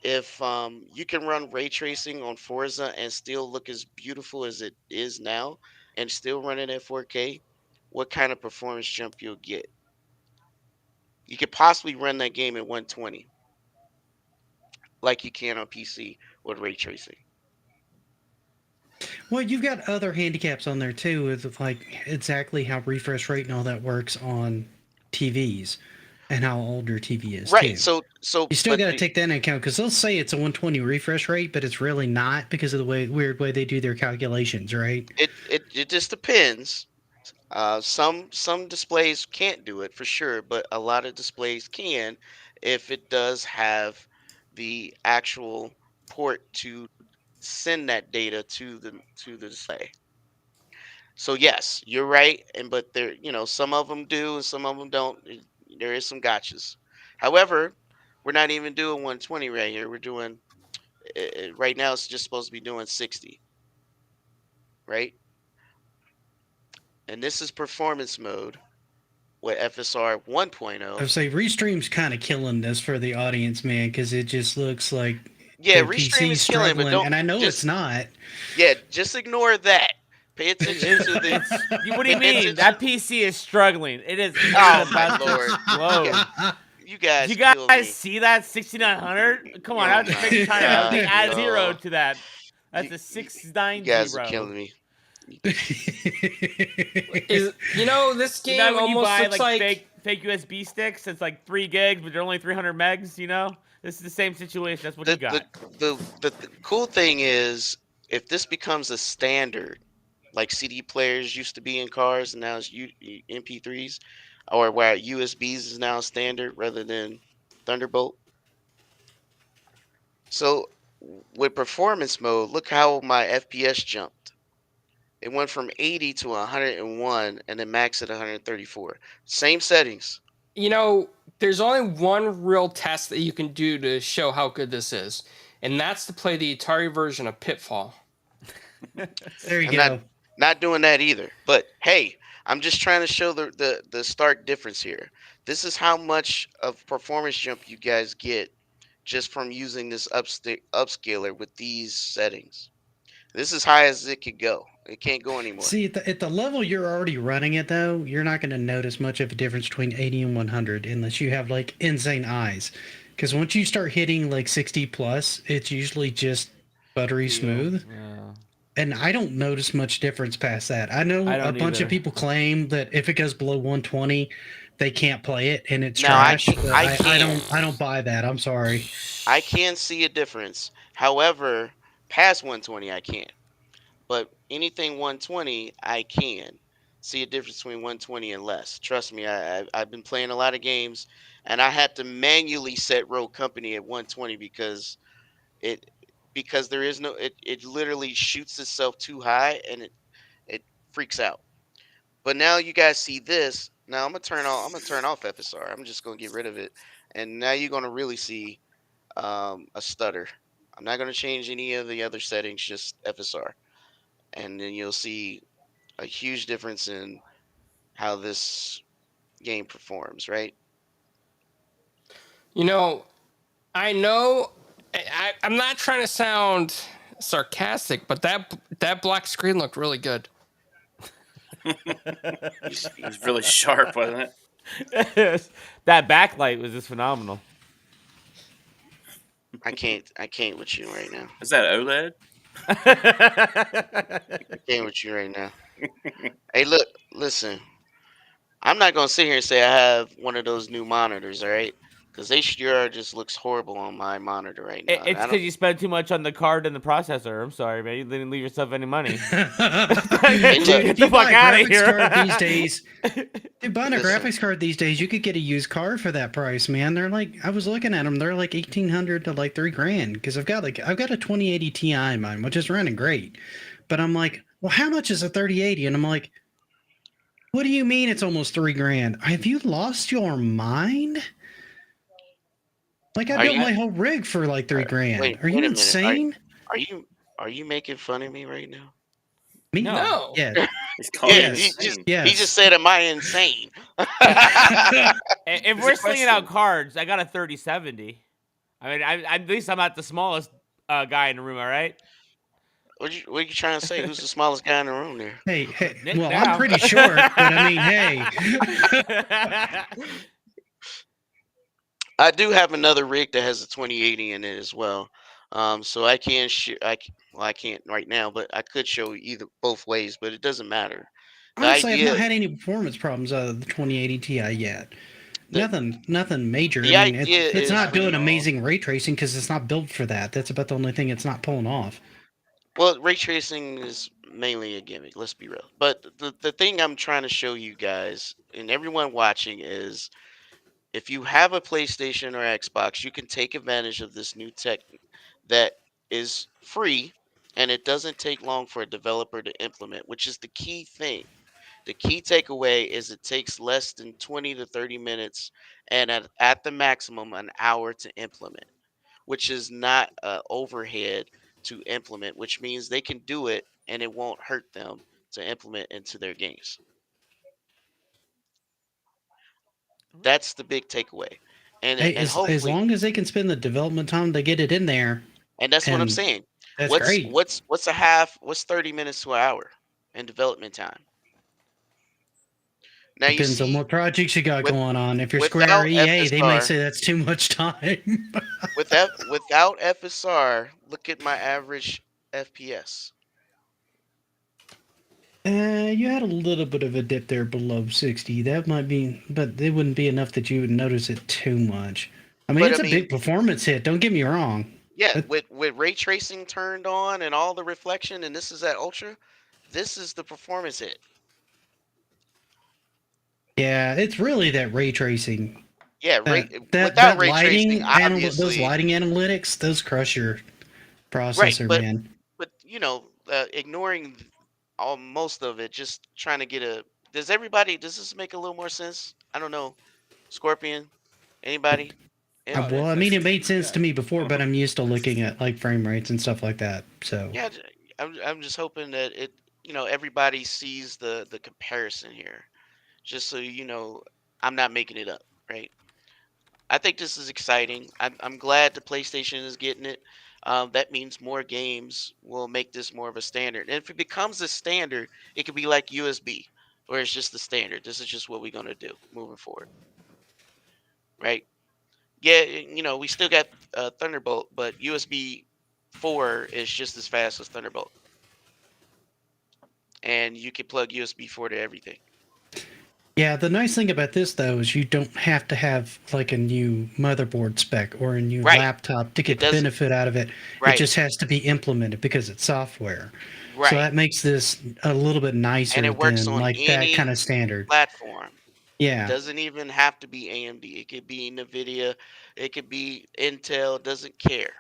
you can run ray tracing on Forza and still look as beautiful as it is now and still run it at 4K, what kind of performance jump you'll get. You could possibly run that game at 120 like you can on PC with ray tracing.
Well, you've got other handicaps on there too, with like exactly how refresh rate and all that works on TVs, and how old your TV is
Right.
too.
So
You still
but
got to
the
take that into account because they'll say it's a 120 refresh rate, but it's really not because of the weird way they do their calculations, right?
it just depends. Some displays can't do it for sure, but a lot of displays can if it does have the actual port to send that data to the display. So yes, you're right, and but there, some of them do and some of them don't. There is some gotchas. However, we're not even doing 120 right here. We're doing right now. It's just supposed to be doing 60, right? And this is performance mode with FSR
I
1.0.
would say Restream's kind of killing this for the audience, man, because it just looks like
Yeah,
their
Restream
PC's
is killing, but
struggling,
don't
and I know it's
just
not.
yeah, just ignore that. Pay attention
It,
to the
it's what do
pay
you mean?
attention.
That PC is struggling. It is
Oh my
about to
lord,
explode.
you
Do
guys
you
kill
guys
me.
see that 6900? Come on,
Oh
that's
my
big time. Everything
god,
adds zero
yo,
to that. That's
you,
a
you, you guys are
690.
killing me.
Is this
You know
game
when you
almost
buy
looks
like
like
fake USB sticks, it's like 3 gigs, but they're only 300 megs. This is the same situation. That's what you
the the
got.
the cool thing is if this becomes a standard, like CD players used to be in cars, and now it's MP3s, or where USBs is now standard rather than Thunderbolt. So with performance mode, look how my FPS jumped. It went from 80 to 101 and then max at 134. Same settings.
there's only one real test that you can do to show how good this is, and that's to play the Atari version of Pitfall.
There you
I'm not
go.
not doing that either. But hey, I'm just trying to show the stark difference here. This is how much of performance jump you guys get just from using this upscaler with these settings. This is high as it could go. It can't go anymore.
See, at the level you're already running it, though, you're not going to notice much of a difference between 80 and 100 unless you have like insane eyes. Because once you start hitting like 60 plus, it's usually just buttery
Feel.
smooth.
Yeah.
And I don't notice much difference past that. I
I
know a
don't
bunch of
either.
people claim that if it goes below 120, they can't play it and it's
Now I
trash.
can
But
I
I
can
don't I don't buy that. I'm sorry.
I can see a difference. However, past 120 I can't. But anything 120 I can see a difference between 120 and less. Trust me, I've been playing a lot of games, and I had to manually set Rogue Company at 120 it because there is no it literally shoots itself too high and it freaks out. But now you guys see this. Now I'm gonna turn off FSR. I'm just gonna get rid of it, and now you're gonna really see a stutter. I'm not gonna change any of the other settings, just FSR, and then you'll see a huge difference in how this game performs. Right?
You know, I know I'm not trying to sound sarcastic, but that black screen looked really good.
You,
It was really sharp, wasn't it?
That backlight was just phenomenal.
I can't with you right now.
Is that OLED?
I can't with you right now. Hey, look, listen. I'm not gonna sit here and say I have one of those new monitors, all right? Because HDR just looks horrible on my monitor right now, and
It's
I don't.
because you spend too much on the card and the processor. I'm sorry, man. You didn't leave yourself any money.
Hey,
Dude,
look,
Get
if
the
you buy
fuck
a
out of
graphics
here.
card these days, dude, buying a
listen.
graphics card these days, you could get a used card for that price, man. They're like, I was looking at them, they're like 1,800 to like 3 grand. Because I've got a 2080 Ti mine, which is running great. But I'm like, well, how much is a 3080? And I'm like, what do you mean it's almost 3 grand? Have you lost your mind? Like I
Are
built
you?
my whole rig for like three grand.
Wait,
Are
wait
you
a minute.
insane?
Are you are you making fun of me right now?
Me?
No.
No.
Yeah.
He's calling
Yeah,
you
Yes.
insane.
he just
Yes.
said, "Am I insane?"
If
It's a
we're slinging out
question.
cards, I got a 3070. I mean, at least I'm not the smallest guy in the room, all right?
What you trying to say? Who's the smallest guy in the room there?
Hey,
Nick
well, I'm
now.
pretty short, but I mean, hey.
I do have another rig that has a 2080 in it as well. So I can well, I can't right now, but I could show you either both ways, but it doesn't matter. The
Honestly, I've not
idea,
had any performance problems out of the 2080 Ti yet.
the
Nothing major. I
the
mean,
idea
it's
is
not
for
doing
you.
amazing ray tracing because it's not built for that. That's about the only thing it's not pulling off.
Well, ray tracing is mainly a gimmick. Let's be real. But the thing I'm trying to show you guys and everyone watching is if you have a PlayStation or Xbox, you can take advantage of this new tech that is free and it doesn't take long for a developer to implement, which is the key thing. The key takeaway is it takes less than 20 to 30 minutes and at the maximum an hour to implement, which is not overhead to implement, which means they can do it and it won't hurt them to implement into their games. That's the big takeaway.
Hey,
And
as
hopefully,
long as they can spend the development time to get it in there,
and that's what I'm
and
saying.
that's great.
What's 30 minutes to an hour in development time? Now you
Depends on
see
what projects you got
with
going on. If you're Square
without
EA, they may
FSR,
say that's too much time.
without FSR, look at my average FPS.
You had a little bit of a dip there below 60. That might be, but it wouldn't be enough that you would notice it too much. I mean,
But I
it's a
mean,
big performance hit. Don't get me wrong.
yeah,
But
with ray tracing turned on and all the reflection, and this is at ultra, this is the performance hit.
yeah, it's really that ray tracing.
Yeah, without
That
ray tracing,
those
obviously,
lighting analytics, those crush your
right.
processor, man.
But ignoring all most of it, just trying to get a. Does everybody? Does this make a little more sense? I don't know. Scorpion, anybody?
Oh,
And
Well, I mean, it made sense
yeah.
to me before, but I'm used to looking at like frame rates and stuff like that. So
yeah, I'm just hoping that everybody sees the comparison here, just so I'm not making it up, right? I think this is exciting. I'm glad the PlayStation is getting it. That means more games will make this more of a standard. And if it becomes a standard, it could be like USB, where it's just the standard. This is just what we're gonna do moving forward, right? Yeah, we still got Thunderbolt, but USB 4 is just as fast as Thunderbolt, and you can plug USB 4 to everything.
yeah, the nice thing about this though is you don't have to have like a new motherboard spec or a new
Right.
laptop to
It
get the
doesn't.
benefit out of it. It
Right.
just has to be implemented because it's software. So
Right.
that makes this a little bit
And
nicer
it works
than
on
like that kind
any
of standard.
platform. It
Yeah.
doesn't even have to be AMD. It could be Nvidia. It could be Intel. Doesn't care.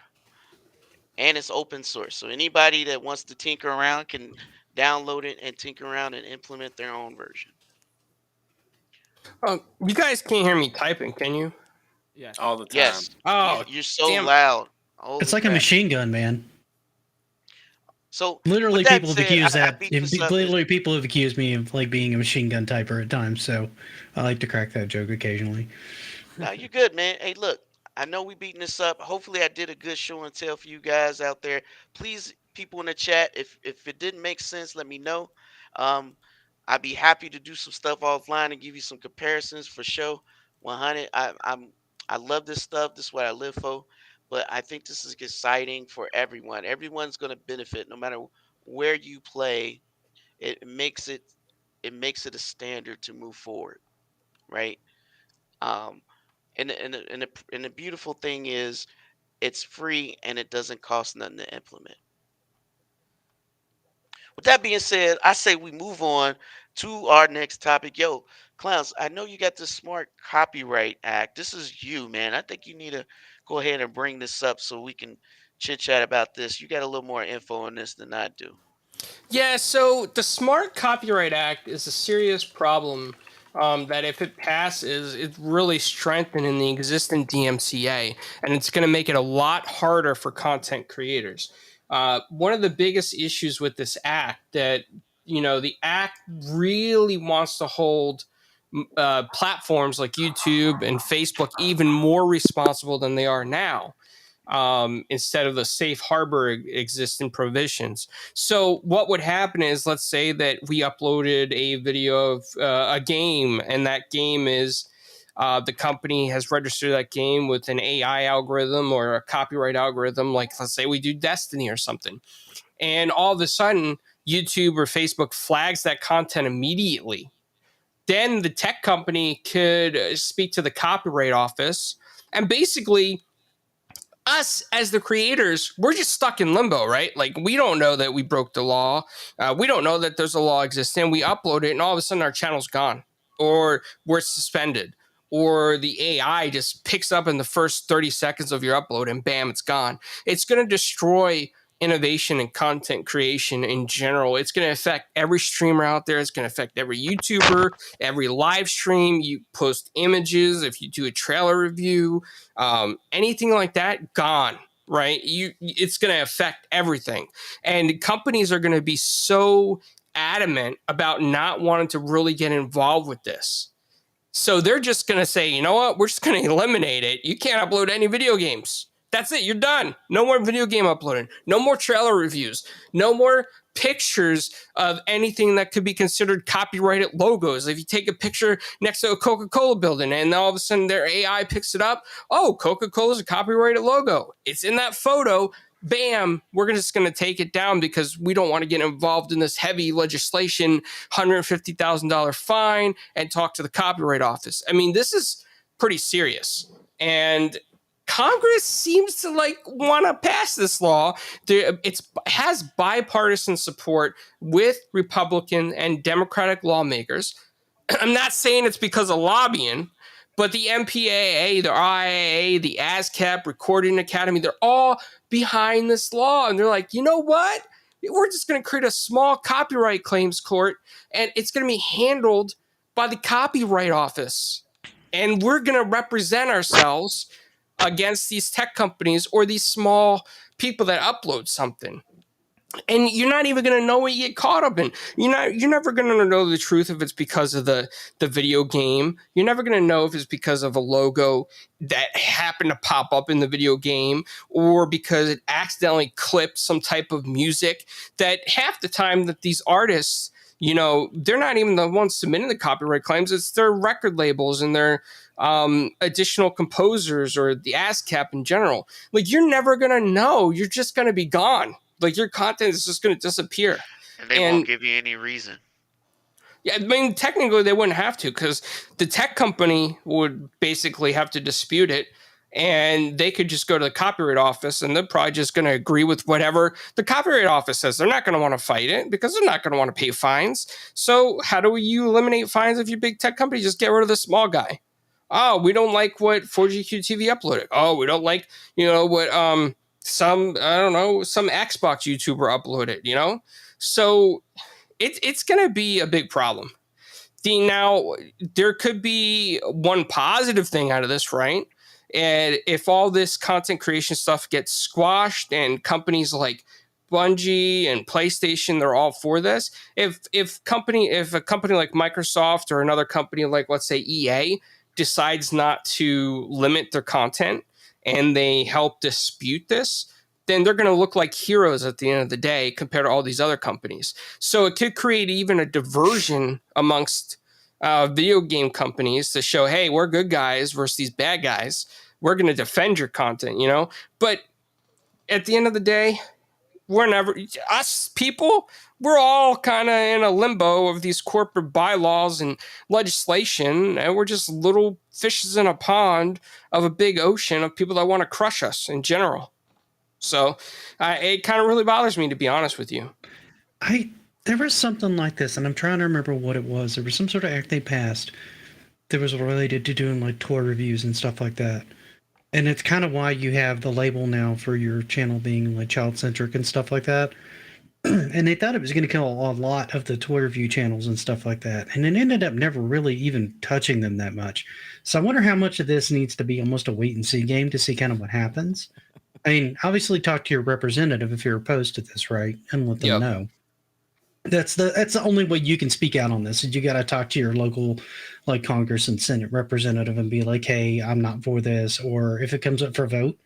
And it's open source. So anybody that wants to tinker around can download it and tinker around and implement their own version.
Oh, you guys can't hear me typing, can you?
Yes.
All the time.
Yes.
Oh,
You're so
damn.
loud.
It's
Holy
like a
crap.
machine gun, man.
So with
Literally,
that
people have
said,
accused
I
that.
beat this up.
Literally, people have accused me of like being a machine gun typer at times. So I like to crack that joke occasionally.
No, you're good, man. Hey, look, I know we beating this up. Hopefully, I did a good show and tell for you guys out there. Please, people in the chat, if it didn't make sense, let me know. Um, I'd be happy to do some stuff offline and give you some comparisons for show 100. I love this stuff. This is what I live for. But I think this is exciting for everyone. Everyone's going to benefit no matter where you play. It makes it a standard to move forward. right? Um, and the beautiful thing is it's free and it doesn't cost nothing to implement. With that being said, I say we move on to our next topic. Yo, Clowns, I know you got the Smart Copyright Act. This is you, man. I think you need to go ahead and bring this up so we can chit chat about this. You got a little more info on this than I do.
Yeah, so the Smart Copyright Act is a serious problem that if it passes, it's really strengthening the existing DMCA, and it's going to make it a lot harder for content creators. One of the biggest issues with this act that the act really wants to hold platforms like YouTube and Facebook even more responsible than they are now, instead of the safe harbor existing provisions. So what would happen is, let's say that we uploaded a video of a game, and that game is the company has registered that game with an AI algorithm or a copyright algorithm, like let's say we do Destiny or something, and all of a sudden YouTube or Facebook flags that content immediately. Then the tech company could speak to the copyright office, and basically us as the creators, we're just stuck in limbo, right? Like, we don't know that we broke the law. We don't know that there's a law existing. We upload it, and all of a sudden our channel's gone, or we're suspended, or the AI just picks up in the first 30 seconds of your upload, and bam, it's gone. It's going to destroy innovation and content creation in general. It's going to affect every streamer out there. It's going to affect every YouTuber, every live stream. You post images, if you do a trailer review, anything like that, gone. Right? It's going to affect everything, and companies are going to be so adamant about not wanting to really get involved with this. So they're just going to say, you know what? We're just going to eliminate it. You can't upload any video games. That's it. You're done. No more video game uploading. No more trailer reviews. No more pictures of anything that could be considered copyrighted logos. If you take a picture next to a Coca-Cola building and all of a sudden their AI picks it up, oh, Coca-Cola is a copyrighted logo. It's in that photo. Bam, we're just going to take it down because we don't want to get involved in this heavy legislation, $150,000 fine, and talk to the copyright office. I mean, this is pretty serious. And Congress seems to want to pass this law. It has bipartisan support with Republican and Democratic lawmakers. I'm not saying it's because of lobbying, but the MPAA, the RIAA, the ASCAP, Recording Academy, they're all behind this law. And they're like, you know what? We're just going to create a small copyright claims court, and it's going to be handled by the Copyright Office. And we're going to represent ourselves against these tech companies or these small people that upload something. And you're not even going to know what you get caught up in. You're never going to know the truth if it's because of the video game. You're never going to know if it's because of a logo that happened to pop up in the video game, or because it accidentally clipped some type of music that half the time that these artists, they're not even the ones submitting the copyright claims. It's their record labels and their additional composers or the ASCAP in general. Like, you're never going to know. You're just going to be gone. Like, your content is just going to disappear.
And they won't give you any reason.
Yeah, I mean, technically they wouldn't have to, because the tech company would basically have to dispute it, and they could just go to the Copyright Office, and they're probably just going to agree with whatever the Copyright Office says. They're not going to want to fight it because they're not going to want to pay fines. So how do you eliminate fines if you're a big tech company? Just get rid of the small guy. Oh, we don't like what 4GQ TV uploaded. Oh, we don't like, what some Xbox YouTuber uploaded, So it's going to be a big problem. Now, there could be one positive thing out of this, right? And if all this content creation stuff gets squashed and companies like Bungie and PlayStation, they're all for this. If a company like Microsoft or another company like, let's say, EA decides not to limit their content and they help dispute this, then they're going to look like heroes at the end of the day compared to all these other companies. So it could create even a diversion amongst video game companies to show, hey, we're good guys versus these bad guys. We're going to defend your content, But at the end of the day, us people, we're all kind of in a limbo of these corporate bylaws and legislation, and we're just little fishes in a pond of a big ocean of people that want to crush us in general. So it kind of really bothers me, to be honest with you.
I There was something like this, and I'm trying to remember what it was. There was some sort of act they passed that was related to doing like tour reviews and stuff like that. And it's kind of why you have the label now for your channel being like child centric and stuff like that. And they thought it was going to kill a lot of the tour review channels and stuff like that. And it ended up never really even touching them that much. So I wonder how much of this needs to be almost a wait and see game to see kind of what happens. I mean, obviously talk to your representative if you're opposed to this, right? And let them
Yep.
know. That's the only way you can speak out on this is you got to talk to your local like Congress and Senate representative and be like, hey, I'm not for this. Or if it comes up for vote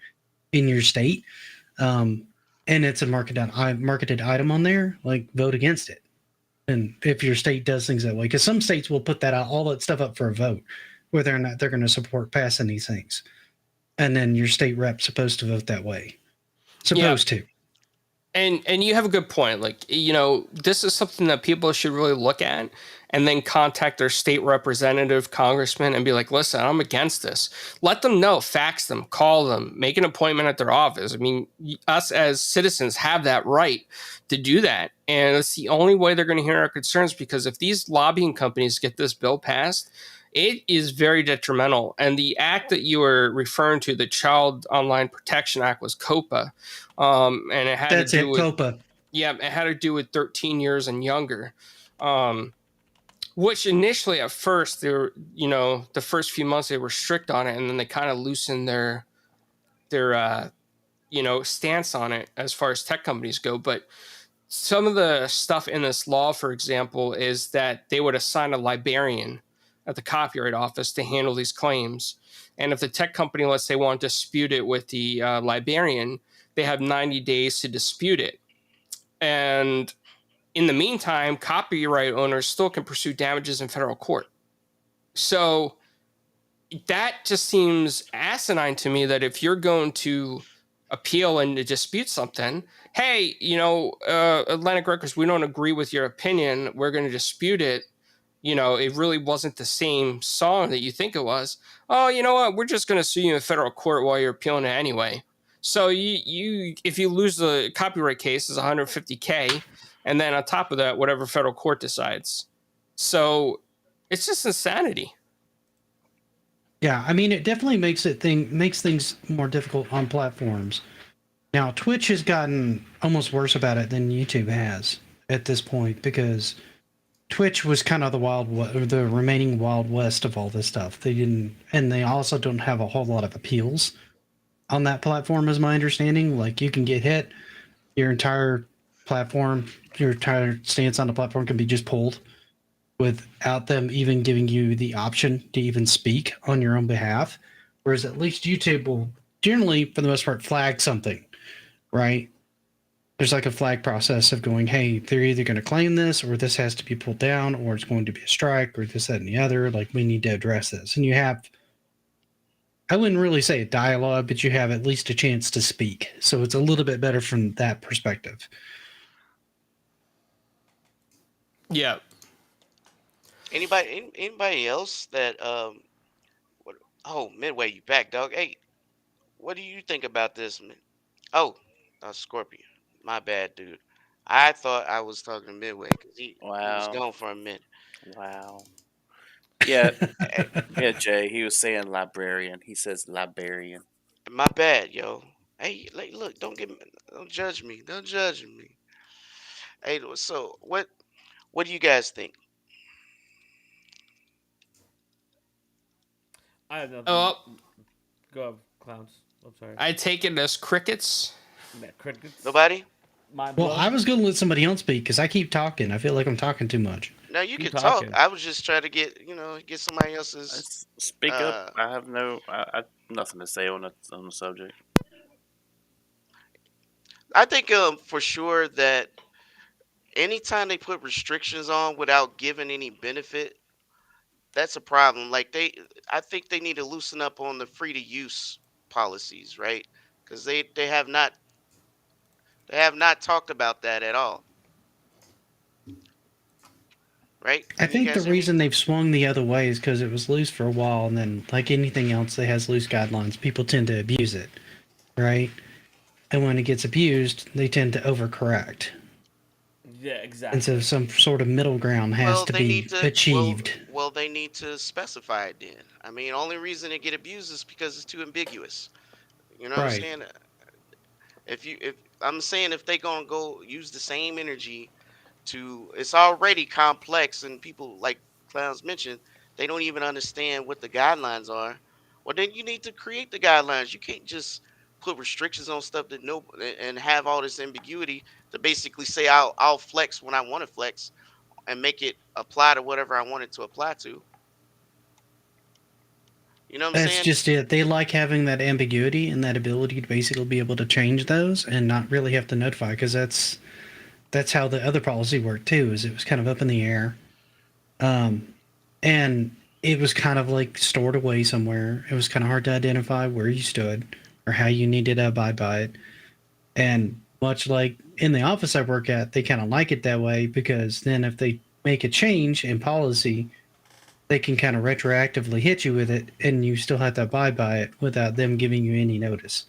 in your state, um, and it's a marketed item on there, like vote against it. And if your state does things that way, because some states will put that out, all that stuff up for a vote, whether or not they're going to support passing these things, and then your state rep's supposed to vote that way. Supposed to.
And you have a good point. Like, this is something that people should really look at and then contact their state representative, congressman, and be like, listen, I'm against this. Let them know, fax them, call them, make an appointment at their office. I mean, us as citizens have that right to do that. And it's the only way they're going to hear our concerns, because if these lobbying companies get this bill passed, it is very detrimental. And the act that you were referring to, the Child Online Protection Act, was COPA. And it had
That's
to do
it,
with
COPA.
yeah, it had to do with 13 years and younger. Which initially at first they were, the first few months they were strict on it, and then they kind of loosened their stance on it as far as tech companies go. But some of the stuff in this law, for example, is that they would assign a librarian at the Copyright Office to handle these claims. And if the tech company, let's say, want to dispute it with the librarian, they have 90 days to dispute it. And in the meantime, copyright owners still can pursue damages in federal court. So that just seems asinine to me, that if you're going to appeal and to dispute something, hey, Atlantic Records, we don't agree with your opinion, we're going to dispute it. It really wasn't the same song that you think it was. Oh, you know what? We're just going to sue you in federal court while you're appealing it anyway. So you if you lose the copyright case, is 150K, and then on top of that, whatever federal court decides. So it's just insanity.
Yeah, I mean, it definitely makes things more difficult on platforms. Now, Twitch has gotten almost worse about it than YouTube has at this point because Twitch was kind of the remaining wild west of all this stuff. They didn't, and they also don't have a whole lot of appeals on that platform, is my understanding. Like, you can get hit, your entire your entire stance on the platform can be just pulled without them even giving you the option to even speak on your own behalf. Whereas at least YouTube will generally, for the most part, flag something, right? There's like a flag process of going, hey, they're either going to claim this or this has to be pulled down or it's going to be a strike or this, that, and the other. Like, we need to address this. And you have, I wouldn't really say a dialogue, but you have at least a chance to speak. So it's a little bit better from that perspective.
Yeah.
Anybody else that what, oh, Midway, you back, dog? Hey, what do you think about this, man? Oh, Scorpion. My bad, dude. I thought I was talking to Midway because he was
Wow.
gone for a minute.
Wow. Yeah,
Eh,
yeah, Jay. He was saying librarian. He says librarian.
my bad, yo. Hey, like, look, don't judge me, don't judge me. Hey, so what do you guys think?
I have nothing.
Oh,
Go, clowns. I'm sorry.
I take it as crickets.
Crickets.
Nobody?
Mind
Well,
blown.
I was going to let somebody else speak because I keep talking. I feel like I'm talking too much.
No, you
Keep
can talk.
talking.
I was just trying to get somebody else's.
Speak up.
Uh,
I have I nothing to say on the subject.
I think for sure that anytime they put restrictions on without giving any benefit, that's a problem. I think they need to loosen up on the free to use policies, right? Because they have not talked about that at all. right?
I
Can you
think the
guys hear me?
reason they've swung the other way is because it was loose for a while, and then, like anything else that has loose guidelines, people tend to abuse it, right? And when it gets abused, they tend to overcorrect.
Yeah,
And so
exactly.
some sort of middle ground has
Well,
to
they need
be
to.
achieved.
Well, they need to specify it then. I mean, only reason it get abused is because it's too ambiguous. You know what I'm
Right.
saying? If I'm saying if they gonna go use the same energy to, it's already complex, and people like Clowns mentioned, they don't even understand what the guidelines are. Well, then you need to create the guidelines. You can't just put restrictions on stuff that no, and have all this ambiguity to basically say I'll flex when I want to flex and make it apply to whatever I want it to apply to. You know what I'm
That's
saying?
just it. They like having that ambiguity and that ability to basically be able to change those and not really have to notify, because that's how the other policy worked too. Is it was kind of up in the air, um, and it was kind of like stored away somewhere. It was kind of hard to identify where you stood or how you needed to abide by it. And much like in the office I work at, they kind of like it that way, because then if they make a change in policy, they can kind of retroactively hit you with it, and you still have to abide by it without them giving you any notice.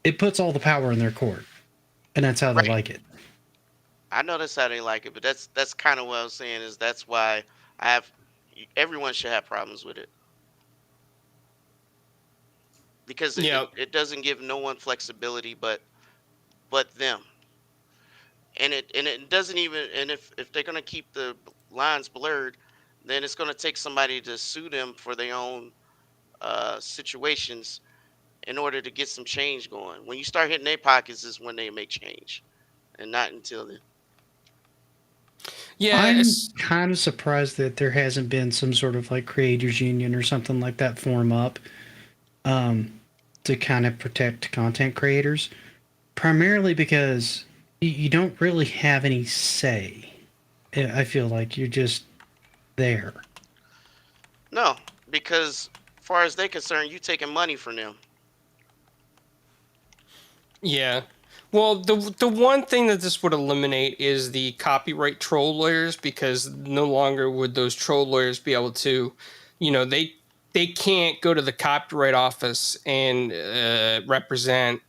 It puts all the power in their court, and that's how they
Right.
like it.
I know that's how they like it, but that's kind of what I was saying is that's why I have everyone should have problems with it because
Yeah.
it doesn't give no one flexibility but them. And it doesn't even, and if they're gonna keep the lines blurred, then it's gonna take somebody to sue them for their own situations in order to get some change going. When you start hitting their pockets is when they make change, and not until then.
Yeah.
I'm kind of surprised that there hasn't been some sort of like creators union or something like that form up, um, to kind of protect content creators, primarily because you don't really have any say. I feel like you're just there.
No, because far as they're concerned, you taking money from them.
Yeah. Well, the one thing that this would eliminate is the copyright troll lawyers, because no longer would those troll lawyers be able to, they can't go to the copyright office and represent,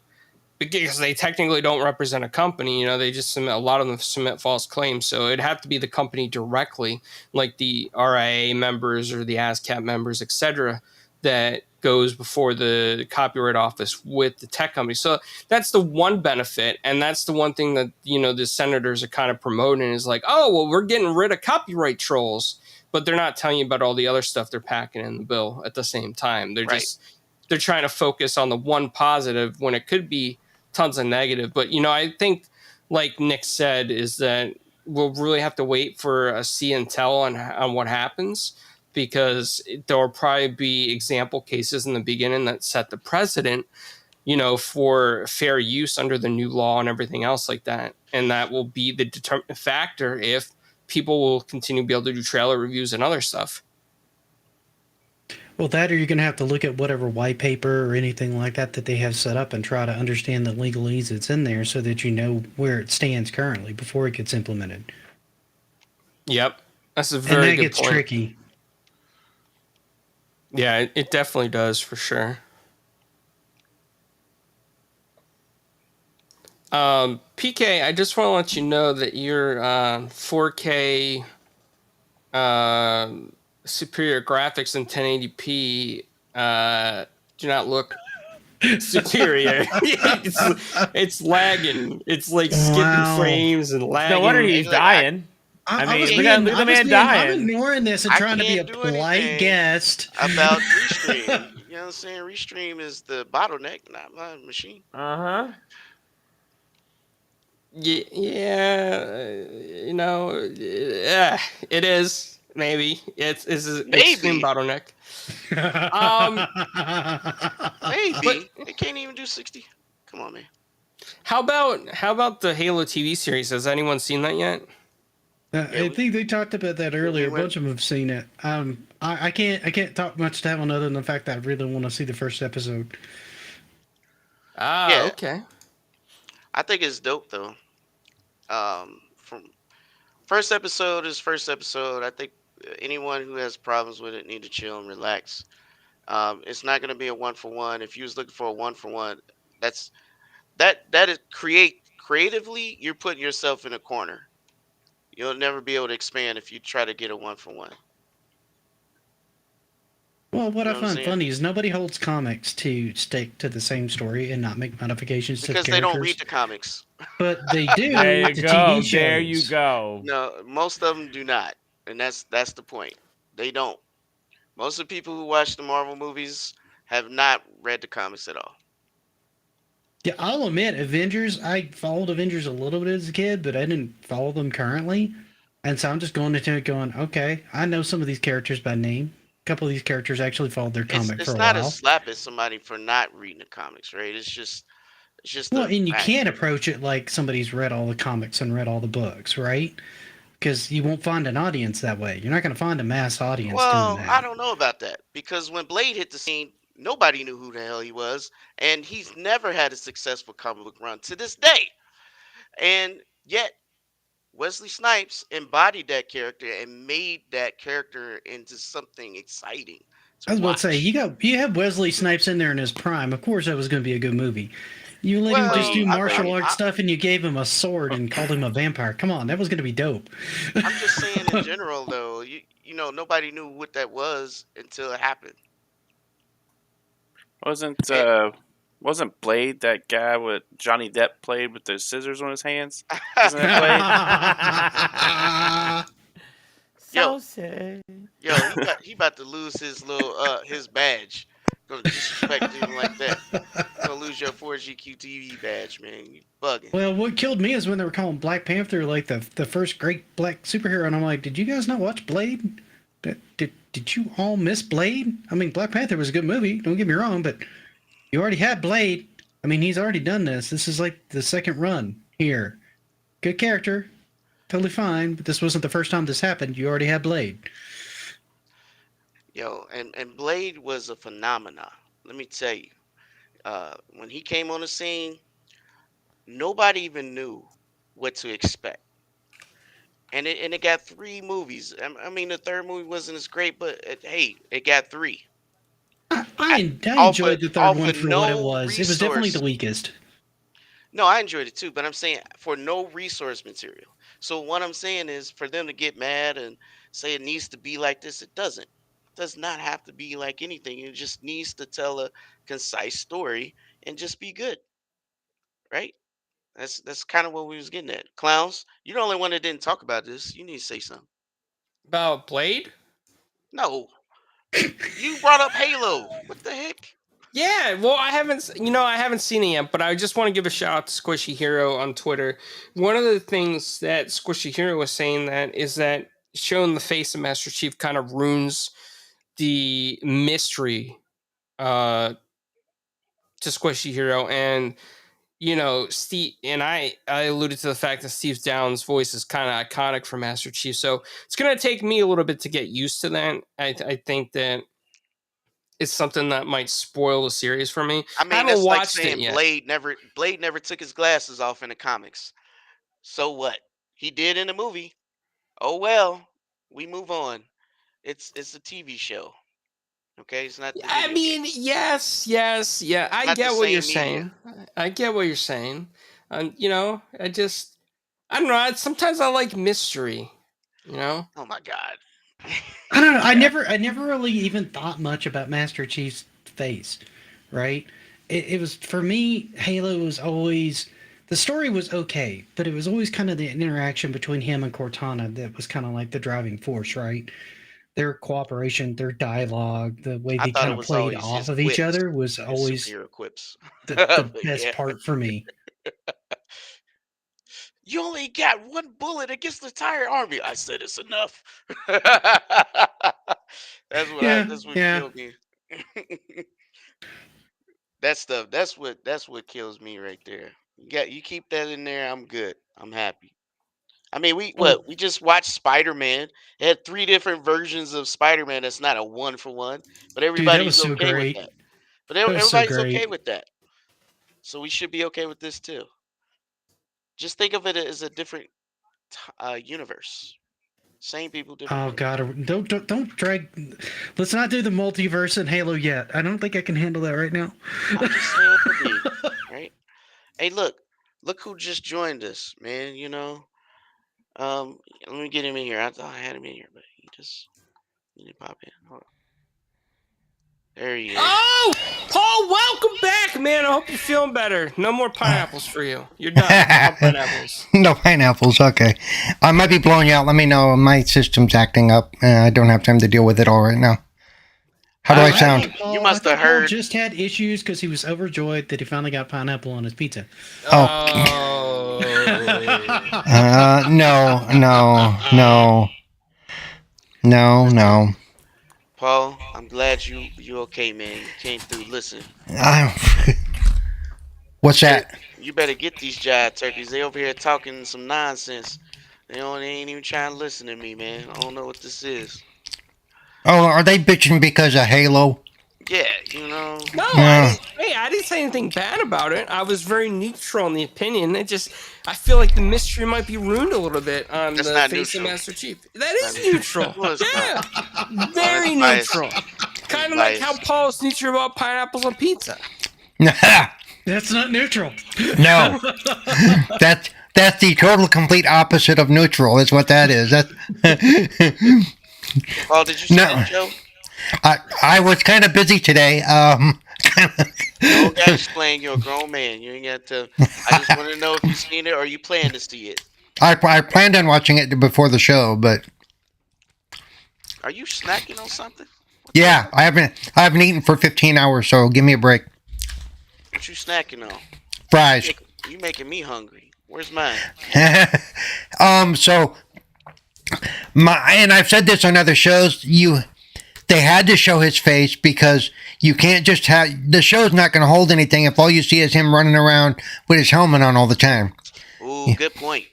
because they technically don't represent a company. They just submit, a lot of them submit false claims, so it'd have to be the company directly, like the RIA members or the ASCAP members, etc., that goes before the copyright office with the tech company. So that's the one benefit, and that's the one thing that the senators are kind of promoting, is like, oh well, we're getting rid of copyright trolls, but they're not telling you about all the other stuff they're packing in the bill at the same time.
Right.
They're trying to focus on the one positive when it could be tons of negative. But I think, like Nick said, is that we'll really have to wait for a see and tell on what happens, because there will probably be example cases in the beginning that set the precedent, for fair use under the new law and everything else like that. And that will be the determining factor if people will continue to be able to do trailer reviews and other stuff.
Well, that, or you're going to have to look at whatever white paper or anything like that that they have set up and try to understand the legalese that's in there, so that you know where it stands currently before it gets implemented.
Yep. That's a
And
very
that
good
gets
point.
tricky.
Yeah, it definitely does, for sure. PK, I just want to let you know that your 4K superior graphics in 1080p do not look superior. it's lagging. It's like skipping
Wow.
frames and
It's no wonder
lagging.
Hey,
he's
look,
dying.
I,
I
I was
mean,
can't
look at
being,
look at
I
the
was
man
being, I'm
dying.
ignoring this and
I
trying to be a
can't do
polite
anything
guest.
about Restream. You know what I'm saying? Restream is the bottleneck, not my machine.
Uh huh.
It is. Maybe it's an extreme
Maybe,
bottleneck. Um, but
maybe it can't even do 60. Come on, man.
how about the Halo TV series? Has anyone seen that yet?
Yeah,
I think they talked about that
we
earlier. A
went.
bunch of them have seen it. I can't talk much to that one other than the fact that I really want to see the first episode.
Ah,
Yeah,
okay.
I think it's dope though. From First episode is first episode. I think anyone who has problems with it need to chill and relax. It's not going to be a one for one. If you was looking for a one for one, that's that is creatively. You're putting yourself in a corner. You'll never be able to expand if you try to get a one for one.
Well, what
You
I
know what I'm
find
saying?
funny is nobody holds comics to stick to the same story and not make modifications to the
Because they don't read
characters,
the comics.
but they
There
do
you
to TV
go. There you
shows.
go.
No, most of them do not, and that's the point. They don't. Most of the people who watch the Marvel movies have not read the comics at all.
Yeah, I'll admit, Avengers. I followed Avengers a little bit as a kid, but I didn't follow them currently, and so I'm just going into it going, okay, I know some of these characters by name. A couple of these characters actually followed their
It's
comic for
it's
a
not a
while.
slap at somebody for not reading the comics, right? It's just
Well,
a
and you
fact.
can't approach it like somebody's read all the comics and read all the books, right? Because you won't find an audience that way. You're not going to find a mass audience doing
Well, I
that.
don't know about that because when Blade hit the scene, nobody knew who the hell he was, and he's never had a successful comic book run to this day. And yet, Wesley Snipes embodied that character and made that character into something exciting
I
to
was about to say
watch.
you have Wesley Snipes in there in his prime. Of course, that was going to be a good movie. You let him just
Well,
do
Blade,
martial
Blade.
arts stuff, and you gave him a sword and called him a vampire. Come on, that was going to be dope.
I'm just saying in general though, nobody knew what that was until it happened.
Wasn't
And,
uh wasn't Blade that guy with Johnny Depp played with those scissors on his hands? Wasn't that Blade?
yo,
So sad.
yo, he about to lose his little his badge. Gonna disrespect him like that. Gonna lose your 4GQ TV badge, man. You bugging.
Well, what killed me is when they were calling Black Panther like the first great black superhero, and I'm like, did you guys not watch Blade? Did you all miss Blade? I mean, Black Panther was a good movie. Don't get me wrong, but you already had Blade. I mean, he's already done this. This is like the second run here. Good character, totally fine, but this wasn't the first time this happened. You already had Blade.
Yo, and Blade was a phenomenon. Let me tell you. When he came on the scene, nobody even knew what to expect. And it got three movies. I mean, the third movie wasn't as great, but hey, it got three. I,
I
all for
enjoyed the third
all
one
for
for what it
no
was. It was definitely the
resource.
weakest.
No, I enjoyed it too, but I'm saying for no resource material. So what I'm saying is for them to get mad and say it needs to be like this, it doesn't. It does not have to be like anything. It just needs to tell a concise story and just be good, right? That's kind of what we was getting at. Clowns, you're the only one that didn't talk about this. You need to say something.
About Blade?
No, you brought up Halo. What the heck?
Yeah, well, I haven't seen it yet, but I just want to give a shout out to Squishy Hero on Twitter. One of the things that Squishy Hero was saying that is that showing the face of Master Chief kind of ruins the mystery uh, to Squishy Hero, and Steve and I alluded to the fact that Steve Downes' voice is kind of iconic for Master Chief, so it's gonna take me a little bit to get used to that. I think that it's something that might spoil the series for me.
I
I
mean,
haven't
that's like
watched it
saying
yet.
Blade never took his glasses off in the comics. So what? He did in the movie. Oh well, we move on. It's a TV show. Okay, it's not the
I
video
mean,
games.
yes, yeah.
It's
I
not the
get what you're
same media.
saying. I get what you're saying. I don't know. Sometimes I like mystery. You know.
Oh my god.
I don't know. I
Yeah,
never really even thought much about Master Chief's face, right? It was for me. Halo was always the story was okay, but it was always kind of the interaction between him and Cortana that was kind of like the driving force, right? Their cooperation, their dialogue, the way
I
they
thought
kind
it
of
was
played
always
off
his
of each
quips,
other was
his
always
superhero quips.
the
But
best
yeah,
part for me.
you only got one bullet against the entire army. I said it's enough.
Yeah,
That's what
yeah.
killed me. That stuff. That's what kills me right there. You keep that in there. I'm good. I'm happy. I mean,
Oh,
we just watched Spider Man. It had three different versions of Spider Man. That's not a one for one, but
dude, that was
everybody's
so
okay with
great.
that. But
That was so
everybody's okay
great.
with that. So we should be okay with this too. Just think of it as a different. universe. Same people, different
Oh
universe.
God! Don't drag. Let's not do the multiverse and Halo yet. I don't think I can handle that right now.
I'm just saying for me, right? Hey, look who just joined us, man. Let me get him in here. I thought I had him in here, but he didn't pop in. Hold on. There he is.
Oh, Paul, welcome back, man. I hope you're feeling better. No more pineapples for you. You're done. No pineapples.
No pineapples. Okay. I might be blowing you out. Let me know. My system's acting up. I don't have time to deal with it all right now. How do I sound?
You must have
Paul
heard.
just had issues because he was overjoyed that he finally got pineapple on his pizza.
Oh.
No.
Paul, I'm glad you okay, man. You came through. Listen,
What's that?
you better get these jive turkeys. They over here talking some nonsense. They ain't even trying to listen to me, man. I don't know what this is.
Oh, are they bitching because of Halo?
Yeah,
No,
Yeah.
I didn't say anything bad about it. I was very neutral in the opinion. I feel like the mystery might be ruined a little bit on
That's
the
not
face of
neutral.
Master Chief. That is neutral.
Well, it's
Yeah,
not.
very
That's biased.
neutral. Kind of
biased.
like how Paul's neutral about pineapples on pizza.
That's not neutral.
No. That's the total complete opposite of neutral. Is what that is.
Paul, did you see
No.
that show?
I was kind of busy today.
You don't gotta explain. You're a grown man. You ain't got to. I just want to know if you've seen it or you plan to see it.
I planned on watching it before the show, but
Are you snacking on something?
yeah, I haven't eaten for 15 hours, so give me a break.
What you snacking on?
Fries.
You making me hungry. Where's mine?
So and I've said this on other shows, they had to show his face because you can't just have the show's not going to hold anything if all you see is him running around with his helmet on all the time.
Ooh, good point.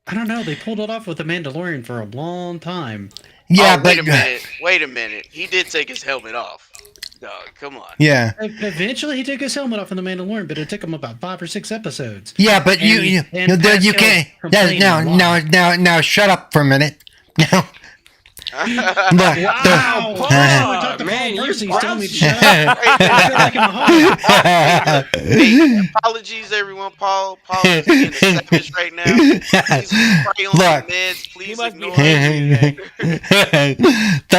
I don't know. They pulled it off with the Mandalorian for a long time.
Yeah,
Oh,
but
wait a minute. He did take his helmet off. Dog, come on.
yeah.
Eventually, he took his helmet off in the Mandalorian, but it took him about 5 or 6 episodes.
Yeah, but
And
you
Pascal
can't.
complained a lot.
Now, shut up for a minute. Now, look,
Wow,
Paul,
Paul, man,
you
you
told me to
grouchy.
shut up. I feel like I'm home.
Hey, apologies, everyone. Paul is being a savage right now. Please pray on
Look.
the meds. Please
must be
ignore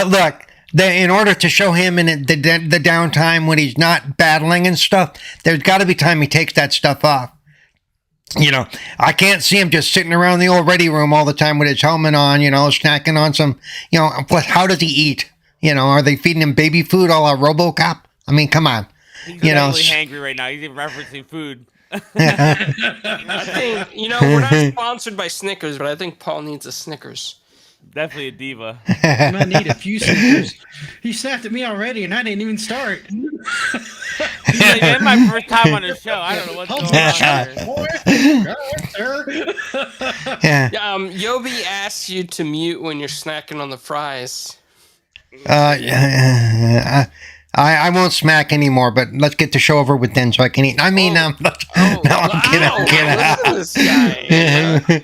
hungry.
Look, in order to show him in the downtime when he's not battling and stuff, there's got to be time he takes that stuff off. I can't see him just sitting around the old ready room all the time with his helmet on, snacking on some, plus how does he eat? Are they feeding him baby food a la RoboCop? I mean, come on.
He's definitely hangry right now. He's even referencing food.
I think, we're not sponsored by Snickers, but I think Paul needs a Snickers.
Definitely a diva.
I might need a few Snickers. He snapped at me already, and I didn't even start.
He's like, it's my first time on the show. I don't know what's going on here.
Yeah.
Yobi asks you to mute when you're snacking on the fries.
I won't smack anymore, but let's get the show over with then so I can eat. I mean, no, I'm kidding. I'm
Listen to this guy.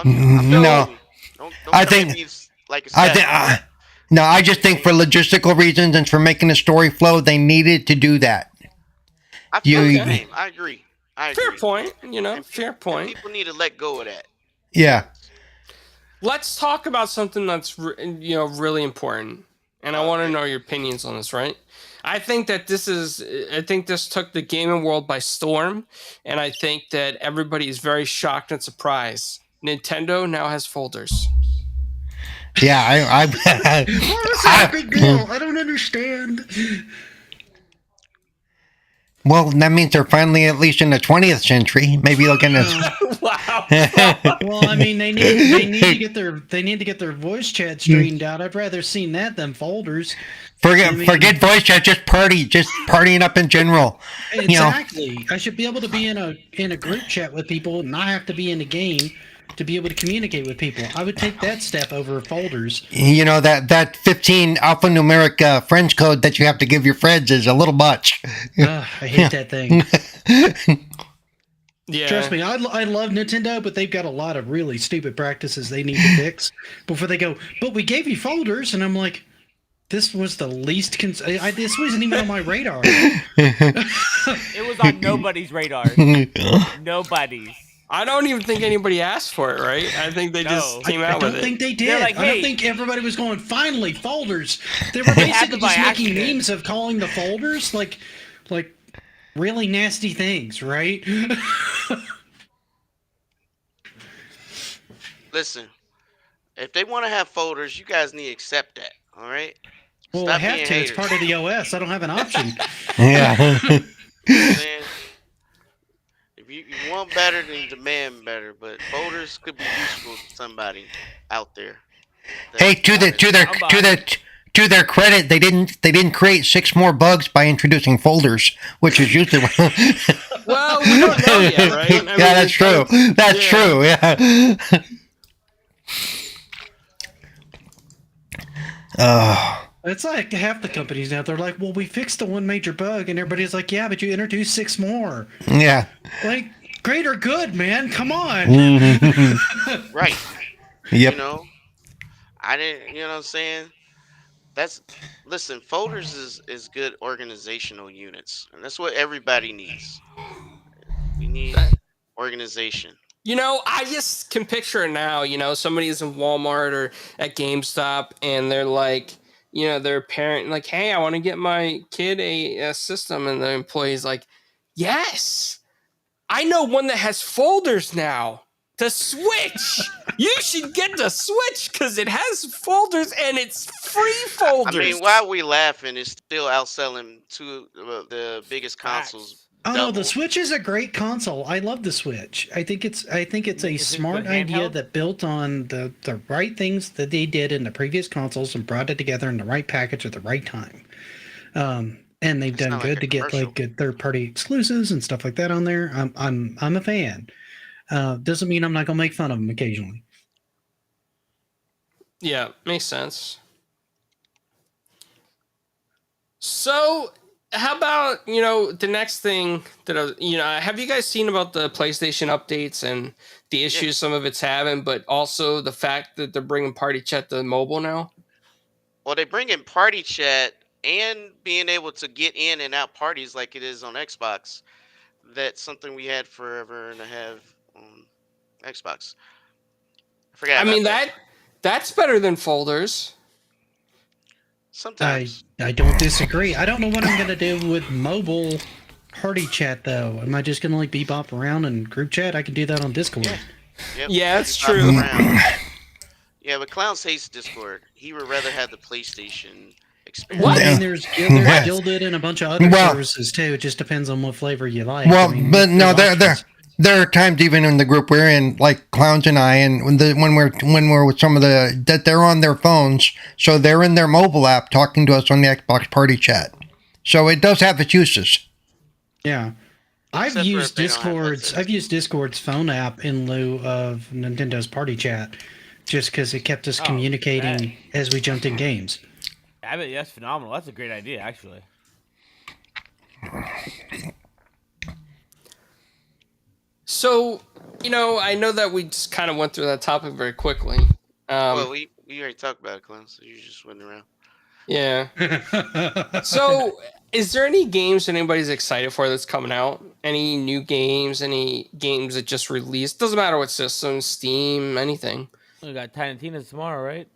No.
Don't
I
tell
think-
me he's like a
I
savage.
think. No, I just think for logistical reasons and for making the story flow, they needed to do that.
I feel
you-
the same. I agree.
Fair point, fair
And
point.
people need to let go of that.
Yeah.
Let's talk about something that's really important, and I want to know your opinions on this. Right? I think this took the gaming world by storm, and I think that everybody is very shocked and surprised. Nintendo now has folders.
Yeah,
Why was that a big deal? I don't understand.
well, that means they're finally at least in the 20th century. Maybe they'll get
Wow.
Well, I mean, they need to get their voice chat straightened out. I'd rather seen that than folders.
forget voice chat, just partying up in general.
Exactly. I should be able to be in a group chat with people and not have to be in a game to be able to communicate with people. I would take that step over folders.
That 15 alphanumeric French code that you have to give your friends is a little much.
I hate that thing.
Yeah.
Trust me, I love Nintendo, but they've got a lot of really stupid practices they need to fix before they go. But we gave you folders, and I'm like, this was the least. This wasn't even on my radar.
It was on nobody's radar. Nobody's.
I don't even think anybody asked for it, right? I think they just
No.
came
I
out with
don't
it.
think they did.
They're like,
I don't
"Hey."
think everybody was going, finally, folders. They were
They happened
basically
by
just making
accident.
memes of calling the folders like really nasty things, right?
Listen, if they want to have folders, you guys need to accept that. All right.
Well, I
Stop
have
being
to. It's
haters.
part of the OS. I don't have an option.
Yeah.
You know what I'm saying? If you want better, then demand better. But folders could be useful to somebody out there.
Hey,
That's
to the
honest.
to their to their to their credit, they didn't create 6 more bugs by introducing folders, which is usually.
Well, we don't know yet, right? I mean,
Yeah, that's true. That's true. Yeah.
It's like half the companies now. They're like, well, we fixed the one major bug, and everybody's like, yeah, but you introduced 6 more.
Yeah.
Like, great or good, man? Come on.
Right.
Yep.
You know, I didn't. You know what I'm saying? That's listen. Folders is good organizational units, and that's what everybody needs. We need organization.
You know, I just can picture it now. You know, somebody's in Walmart or at GameStop, and they're like, you know, their parent like, "Hey, I want to get my kid a system," and the employee's like, "Yes, I know one that has folders now. The Switch. You should get the Switch because it has folders and it's free folders."
I mean, while we laughing, it's still outselling the biggest consoles
Facts.
Oh no, the
double.
Switch is a great console. I love the Switch. I think it's a
Is it
smart
good
idea
handheld?
that built on the right things that they did in the previous consoles and brought it together in the right package at the right time. And they've
It
done
sound like
good
a
to get
commercial.
like good third party exclusives and stuff like that on there. I'm a fan. Doesn't mean I'm not gonna make fun of them occasionally.
Yeah, makes sense. So, how about, you know, the next thing that have you guys seen about the PlayStation updates and the
Yeah.
issues some of it's having, but also the fact that they're bringing Party Chat to mobile now?
Well, they bring in party chat and being able to get in and out parties like it is on Xbox. That's something we had forever and a half on Xbox. I forgot
I
about
mean,
that.
that's better than folders.
Sometimes.
I don't disagree. I don't know what I'm gonna do with mobile party chat though. Am I just gonna like bebop around and group chat? I can do that on Discord.
Yeah. Yep.
Yeah,
you
that's
hop
true.
around. Yeah, but Clowns hates Discord. He would rather have the PlayStation experience.
What?
I mean, there's
Yeah.
Gilded and a bunch of other
Well-
services too. It just depends on what flavor you like.
Well,
I mean,
but no,
there's options.
there are times even in the group we're in, like Clowns and I, and when we're with some of that they're on their phones, so they're in their mobile app talking to us on the Xbox Party Chat. So it does have its uses.
Yeah.
Except
I've
for
used
if they don't have
Discord's.
headsets.
I've used Discord's phone app in lieu of Nintendo's Party Chat, just because it kept us
Oh,
communicating as we jumped in games.
I mean, that's phenomenal. That's a great idea, actually.
So, you know, I know that we just kind of went through that topic very quickly.
Well, we already talked about it, Clowns. So you just went around.
Yeah. So, is there any games that anybody's excited for that's coming out? Any new games? Any games that just released? Doesn't matter what system, Steam, anything.
We got Tiny Tina's tomorrow, right?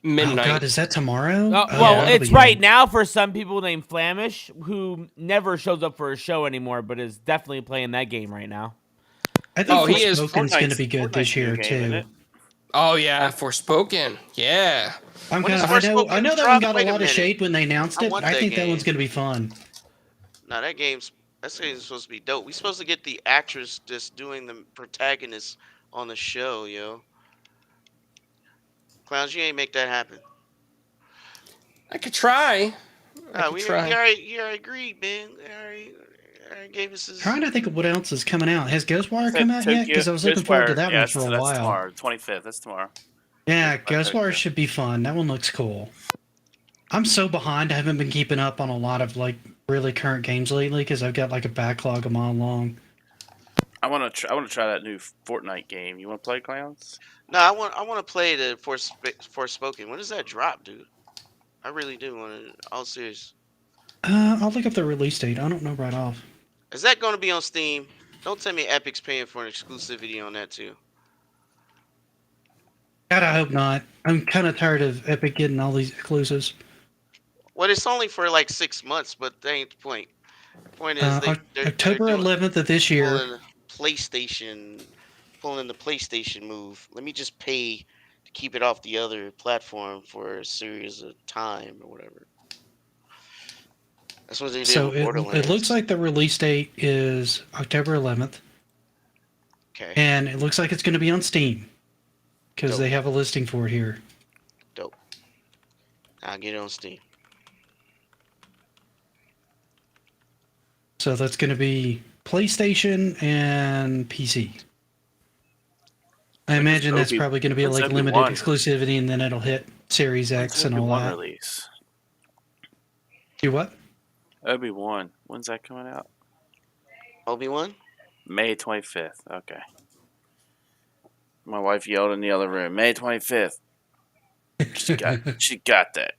Oh
Midnight.
God, is that tomorrow?
Well,
that'll
it's
be
right
good.
now for some people named Flamish, who never shows up for a show anymore, but is definitely playing that game right now.
I think
Oh, he is-
Forspoken's going to be good
Fortnite's
this
a new
year
game, isn't
too.
it?
Oh yeah, Forspoken. Yeah.
I'm
When
kind
does
of, I know
Forspoken
that
drop?
one got
Wait
a
a
lot of
minute.
shade when they announced
I
it.
want
I
that
think that one's
game.
going to be fun.
No, that game's supposed to be dope. We supposed to get the actress just doing the protagonist on the show, yo. Clowns, you ain't make that happen.
I could try. I could
We
try.
already agreed, man. Already gave us his.
Trying to think of what else is coming out. Has Ghostwire
Said
come out yet?
Tokyo-
Because I was looking forward to
Ghostwire,
that
yeah,
one for a
that's
while.
tomorrow, 25th. That's tomorrow.
Yeah,
Ghostwire
Ghostwire
Tokyo.
should be fun. That one looks cool. I'm so behind. I haven't been keeping up on a lot of like really current games lately because I've got like a backlog a mile long.
I want to try that new Fortnite game. You want to play, Clowns?
No, I want to play the Forspoken. When does that drop, dude? I really do want to. All serious.
I'll look up the release date. I don't know right off.
Is that going to be on Steam? Don't tell me Epic's paying for an exclusivity on that too.
God, I hope not. I'm kind of tired of Epic getting all these exclusives.
Well, it's only for like 6 months, but that ain't the point. The point is they're
October
doing
11th of this year.
pulling PlayStation, pulling the PlayStation move. Let me just pay to keep it off the other platform for a series of time or whatever. That's what they did
So
with
it
Borderlands.
looks like the release date is October 11th,
Okay,
and it looks like it's going to be on Steam because
Dope.
they have a listing for it here.
dope. I'll get it on Steam.
So that's going to be PlayStation and PC. I imagine that's probably going to be
when's
like limited
Obi-Wan?
exclusivity, and then it'll hit Series X and all
Obi-Wan
that.
release?
Do what?
Obi-Wan. When's that coming out?
Obi-Wan?
May 25th. Okay. My wife yelled in the other room, May 25th. She got that.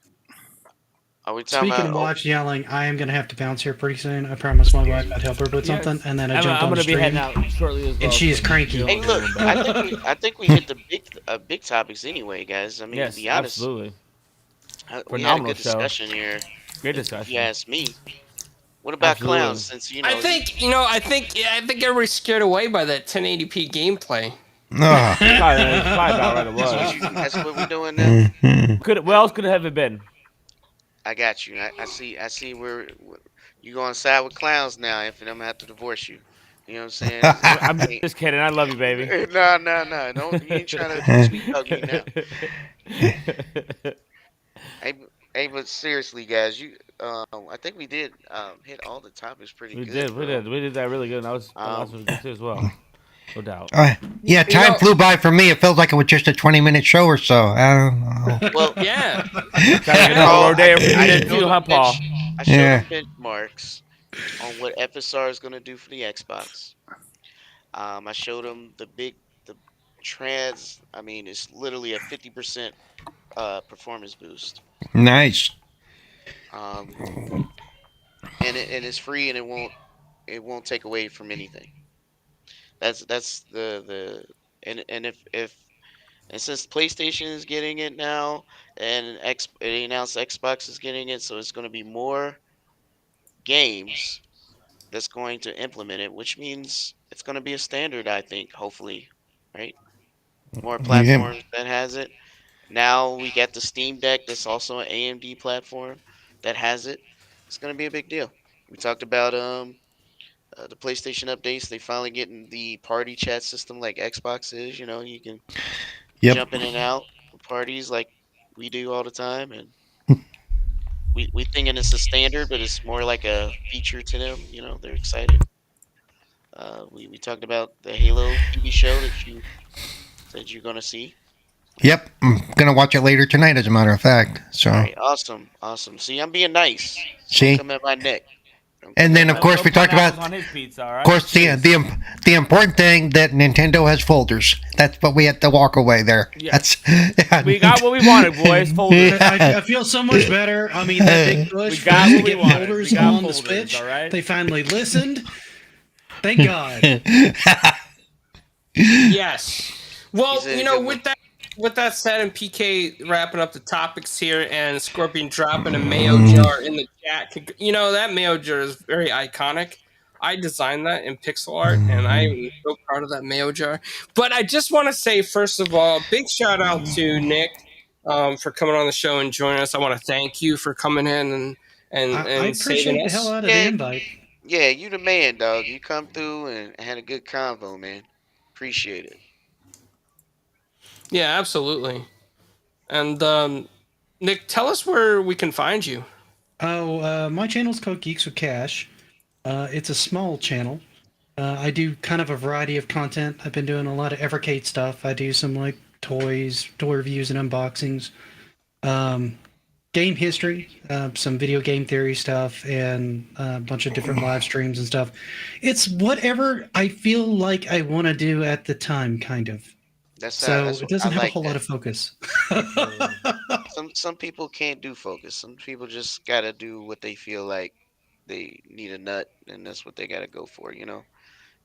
Are we talking
Speaking of
about?
wives yelling, I am going to have to bounce here pretty soon. I promised my wife I'd help her with
Yes.
something, and then I
I'm
jumped on
going
the
to be heading
stream.
out shortly as well.
And she is
so
cranky.
you
Hey,
don't
look,
worry about it.
I think we hit the big topics anyway, guys. I mean,
Yes,
to be honest,
absolutely.
we had a
Phenomenal
good
show.
discussion here.
Great
If
discussion.
you ask me, what about
Absolutely.
clowns? Since you know,
I think everybody's scared away by that 1080p gameplay.
Ugh.
It's probably about right it
that's
was.
that's what we're doing now.
What else could it have been?
I got you. I see where you going to side with clowns now. If I'm gonna have to divorce you, you know what I'm saying?
I'm just kidding. I love you, baby.
No. Don't you ain't trying to sweet hug me now. But seriously, guys, I think we did hit all the topics pretty
We
good.
did. We
bro.
did. We did that really good. And that was good too as well. No doubt.
Yeah,
You
time
know-
flew by for me. It felt like it was just a 20-minute show or so. I don't know.
Well,
Yeah.
Sounds like another road day for
I
you
didn't
too,
know
huh,
the
Paul?
I showed
Yeah.
them benchmarks on what FSR is going to do for the Xbox. I showed them the trans. I mean, it's literally a 50% performance boost.
Nice.
Um, and it's free and it won't take away from anything. That's the and if and since PlayStation is getting it now and they announced Xbox is getting it, so it's going to be more games that's going to implement it, which means it's going to be a standard, I think, hopefully, right? More
Yeah.
platforms that has it. Now we got the Steam Deck that's also an AMD platform that has it. It's going to be a big deal. We talked about the PlayStation updates. They finally getting the party chat system like Xbox is. You know, you can
Yep.
jump in and out of parties like we do all the time, and we thinking it's a standard, but it's more like a feature to them. You know, they're excited. We talked about the Halo TV show that you said you're gonna see.
Yep. I'm gonna watch it later tonight, as a matter of fact. So,
All right, awesome. See, I'm being nice.
See?
Don't come at my neck. Don't
and
come
then
at
of
my
course
No
we talked
pineapples
about,
on his pizza. All right.
of course, the important thing that Nintendo has folders. That's what we had to walk away there.
Yeah.
That's
We got what we wanted, boys. Folders.
I feel so much better. I mean, that big push
We got
for us to
what we
get
wanted.
folders
We got
on the
folders,
Switch.
all right?
They finally listened. Thank God.
Yes. Well,
He's in a good
with that said, and PK wrapping up the topics here, and Scorpion dropping a mayo jar in the chat. That mayo jar is very iconic. I designed that in pixel art, and I'm so proud of that mayo jar. But I just want to say, first of all, big shout out to Nick for coming on the show and joining us. I want to thank you for coming in and
I
saving
appreciate the
us.
hell out of
Yeah.
the invite.
Yeah, you the man, dog. You come through and had a good convo, man. Appreciate it.
Yeah, absolutely. And Nick, tell us where we can find you.
Oh, my channel's called Geeks with Cash. It's a small channel. I do kind of a variety of content. I've been doing a lot of Evercade stuff. I do some like toys, toy reviews, and unboxings. game history, some video game theory stuff, and a bunch of different live streams and stuff. It's whatever I feel like I want to do at the time, kind of. So
That's
it
what I
doesn't have a
like.
whole lot
That
of focus.
some people can't do focus. Some people just gotta do what they feel like they need a nut, and that's what they gotta go for. You know,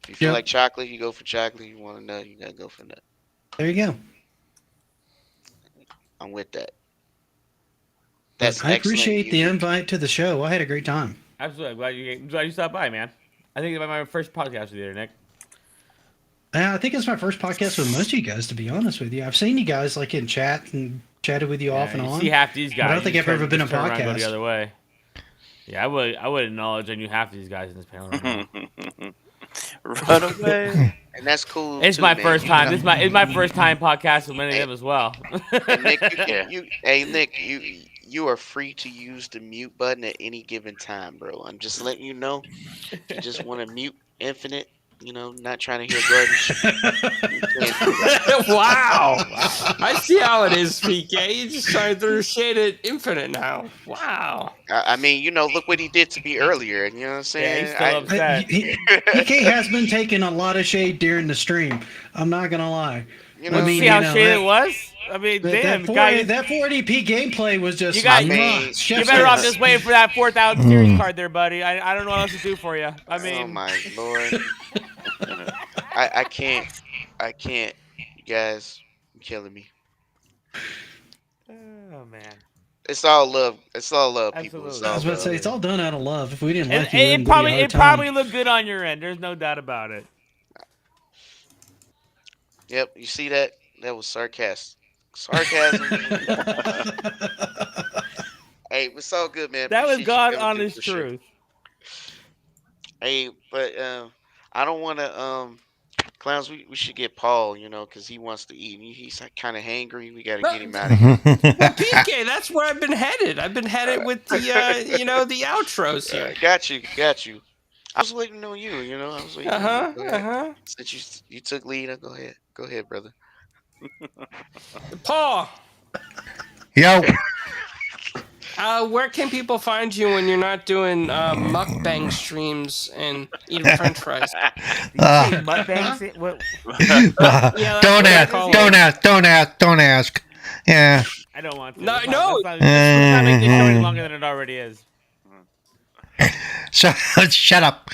if you feel
Yep.
like chocolate, you go for chocolate. You want a nut, you gotta go for nut.
There you go.
I'm with that. That's
But I
excellent,
appreciate the
unique.
invite to the show. I had a great time.
Absolutely. I'm glad you stopped by, man. I think it's my first podcast with you, Nick.
I think it's my first podcast with most of you guys, to be honest with you. I've seen you guys like in chat and chatted with you off and
you
on.
see half these guys.
I don't think
you
I've
turn-
ever been
just
a
turn around and go
podcast.
the other way. Yeah, I would acknowledge I knew half these guys in this panel right now.
Run away.
And that's cool.
It's
too,
my
man.
first time. It's my first time podcast with many of them as well.
And Nick,
Yeah.
hey Nick, you are free to use the mute button at any given time, bro. I'm just letting you know. If you just want to mute infinite, not trying to hear garbage. You can't do that.
Wow. I see how it is, PK. You're just trying to throw shade at Infinite now. Wow.
I mean, look what he did to me earlier. You know what I'm
Yeah,
saying?
he's still upset.
PK has been taking a lot of shade during the stream. I'm not gonna lie.
You
I
know,
mean,
See how
you know,
shady
that-
it was? I mean, damn,
that 480p gameplay was just.
You got-
mean,
chef's
you're better off
kiss.
just waiting for that 4,000 series card there, buddy. I don't know what else to do for you. I
oh
mean,
my lord, I can't, you guys, you're killing me.
oh man.
It's all love. It's all love, people. It's
Absolutely.
I
all
was about to
love.
say it's all done out of love. If we didn't
And
like you, we
it
wouldn't give you a hard time.
probably looked good on your end. There's no doubt about it.
Yep, you see that? That was sarcasm. Sarcasm. Hey, it's all good, man.
That was
Appreciate you
God
coming through
honest
for sure.
truth.
Hey, but I don't want to clowns. We should get Paul, because he wants to eat. He's kind of hangry. We got to get him out of here.
Well, PK, that's where I've been headed. I've been headed with the, the outros here.
Got you. I was waiting on you. I was waiting. On you. Go ahead. Since you took lead, go ahead, brother.
Paul,
Yo,
where can people find you when you're not doing mukbang streams and eating French fries?
Mukbangs? What?
Yeah,
don't
that's
ask,
what I call
don't
it.
ask, don't ask. Yeah.
I don't want to.
No,
Let's
no.
not make this show any longer than it already is.
So shut up.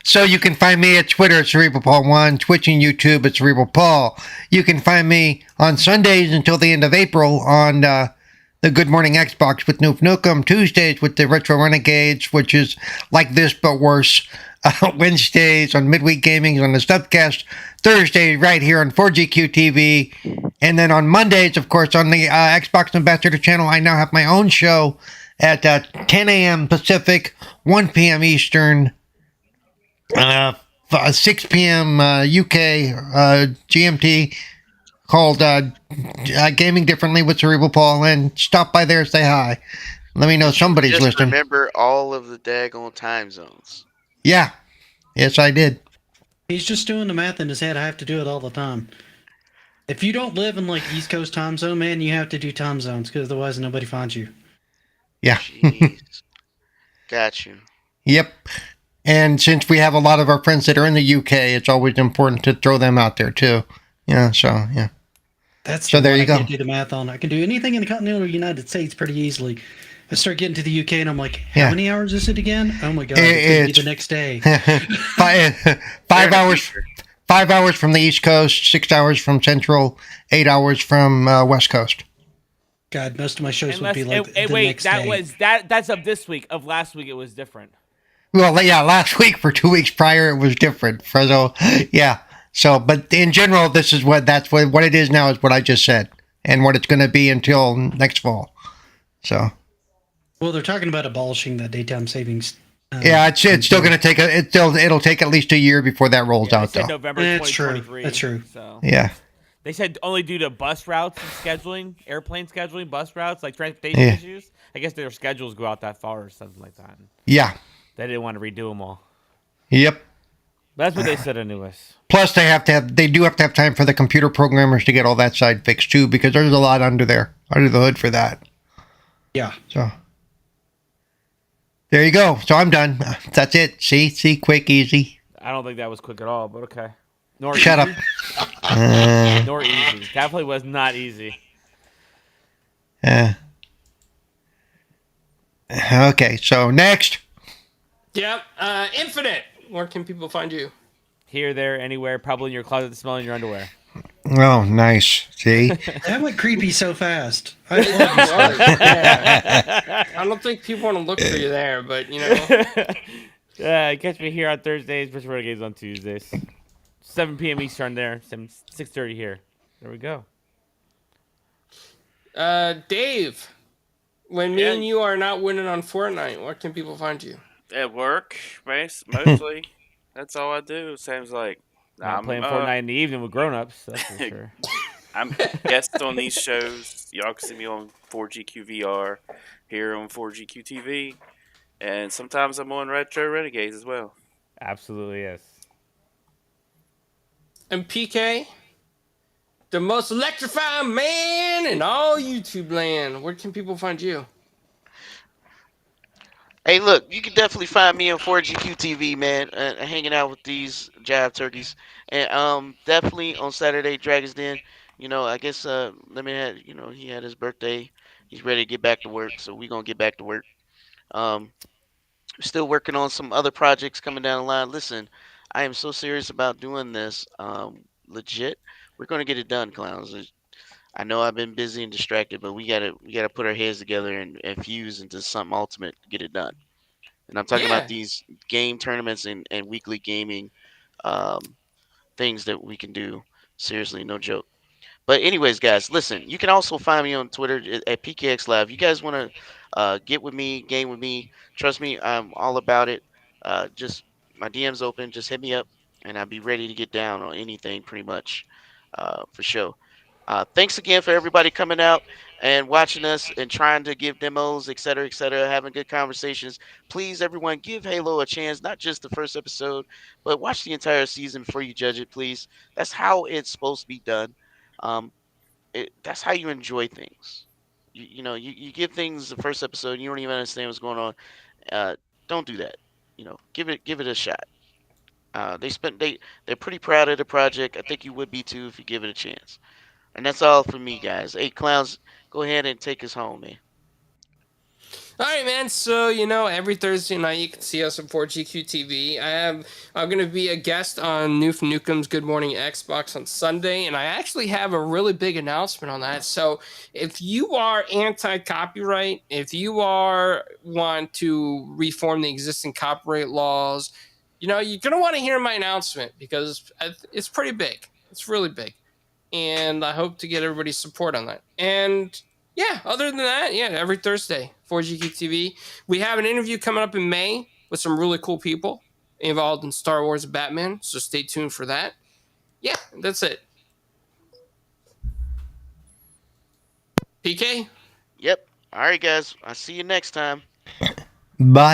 So you can find me at Twitter at CerebralPaul1, Twitch and YouTube at Cerebral Paul. You can find me on Sundays until the end of April on the Good Morning Xbox with Noof Nukem, Tuesdays with the Retro Renegades, which is like this but worse. Wednesdays on Midweek Gaming on the Stubcast, Thursday right here on 4GQ TV, and then on Mondays, of course, on the Xbox Ambassador channel, I now have my own show at 10 a.m. Pacific, 1 p.m. Eastern, 6 p.m. UK GMT, called Gaming Differently with Cerebral Paul, and stop by there, say hi. Let me know somebody's
Just
listening.
remember all of the daggone time zones.
Yeah. Yes, I did.
He's just doing the math in his head. I have to do it all the time. If you don't live in like East Coast time zone, man, you have to do time zones because otherwise nobody finds you.
Yeah.
Jeez. Got you.
Yep. And since we have a lot of our friends that are in the UK, it's always important to throw them out there too. Yeah, so yeah.
That's
So
the
there
one
you
I
go.
can't do the math on. I can do anything in the continental United States pretty easily. I start getting to the UK and I'm like, how
Yeah.
many hours is it again? Oh my god, it's gonna be
It's
the next day.
five,
They're
five
in the
hours.
future.
5 hours from the East Coast, 6 hours from Central, 8 hours from West Coast.
God, most of my shows would
Unless,
be like the
wait,
next
that
day.
was that's of this week. Of last week, it was different.
Well, yeah, last week for 2 weeks prior it was different. So yeah. So, but in general, this is what it is now is what I just said, and what it's going to be until next fall. So
Well, they're talking about abolishing the daytime savings.
yeah, it's still going to take it'll take at least a year before that rolls
They
out
said
though.
November
That's true.
2023.
That's true.
So
Yeah.
they said only due to bus routes and scheduling, airplane scheduling, bus routes, like transportation
Yeah.
issues. I guess their schedules go out that far or something like that.
Yeah.
They didn't want to redo them all.
Yep.
But that's what they said anyways.
Plus, they do have to have time for the computer programmers to get all that side fixed too, because there's a lot under there under the hood for that.
Yeah.
So there you go. So I'm done. That's it. See, quick, easy.
I don't think that was quick at all, but okay. Nor
Shut up.
easy.
Uh,
Nor easy. Definitely was not easy.
uh, okay, so next.
Yep. Infinite. Where can people find you?
Here, there, anywhere, probably in your closet, smelling your underwear.
Oh, nice. See.
That went creepy so fast. I
It
love you, Scott.
was, yeah. I don't think people want to look for you there, but you know.
Catch me here on Thursdays. Pittsburgh Renegades on Tuesdays. 7 p.m. Eastern there. 6:30 here. There we go.
Dave, when me
Yeah,
and you are not winning on Fortnite, where can people find you?
at work, mostly. That's all I do. It seems like
Not
I'm
playing Fortnite in the evening with grown-ups. That's for sure.
I'm guest on these shows. Y'all can see me on 4GQ VR, here on 4GQ TV, and sometimes I'm on Retro Renegades as well.
Absolutely yes.
And PK, the most electrifying man in all YouTube land. Where can people find you?
Hey, look, you can definitely find me on 4GQ TV, man, hanging out with these jive turkeys, and definitely on Saturday Dragons Den. I guess Lemon had, he had his birthday. He's ready to get back to work, so we gonna get back to work. Um, Still working on some other projects coming down the line. Listen, I am so serious about doing this. Legit, we're gonna get it done, clowns. I know I've been busy and distracted, but we gotta put our heads together and fuse into something ultimate to get it done. And I'm talking about
Yeah.
these game tournaments and weekly gaming um, things that we can do. Seriously, no joke. But anyways, guys, listen. You can also find me on Twitter at PKX Live. You guys want to get with me, game with me? Trust me, I'm all about it. Just my DM's open. Just hit me up, and I'll be ready to get down on anything, pretty much, for sure. Thanks again for everybody coming out and watching us and trying to give demos, et cetera, having good conversations. Please, everyone, give Halo a chance, not just the first episode, but watch the entire season before you judge it, please. That's how it's supposed to be done. Um, that's how you enjoy things. You give things the first episode, and you don't even understand what's going on. Uh, don't do that. Give it a shot. They're pretty proud of the project. I think you would be too if you give it a chance. And that's all for me, guys. Hey, clowns, go ahead and take us home, man.
All right, man. So every Thursday night you can see us on 4GQ TV. I'm gonna be a guest on Noof Nukem's Good Morning Xbox on Sunday, and I actually have a really big announcement on that. So if you are anti-copyright, if you are want to reform the existing copyright laws, you're gonna want to hear my announcement because it's pretty big. It's really big, and I hope to get everybody's support on that. And yeah, other than that, yeah, every Thursday, 4GQ TV. We have an interview coming up in May with some really cool people involved in Star Wars and Batman, so stay tuned for that. Yeah, that's it. PK?
Yep. All right, guys. I'll see you next time.
Bye.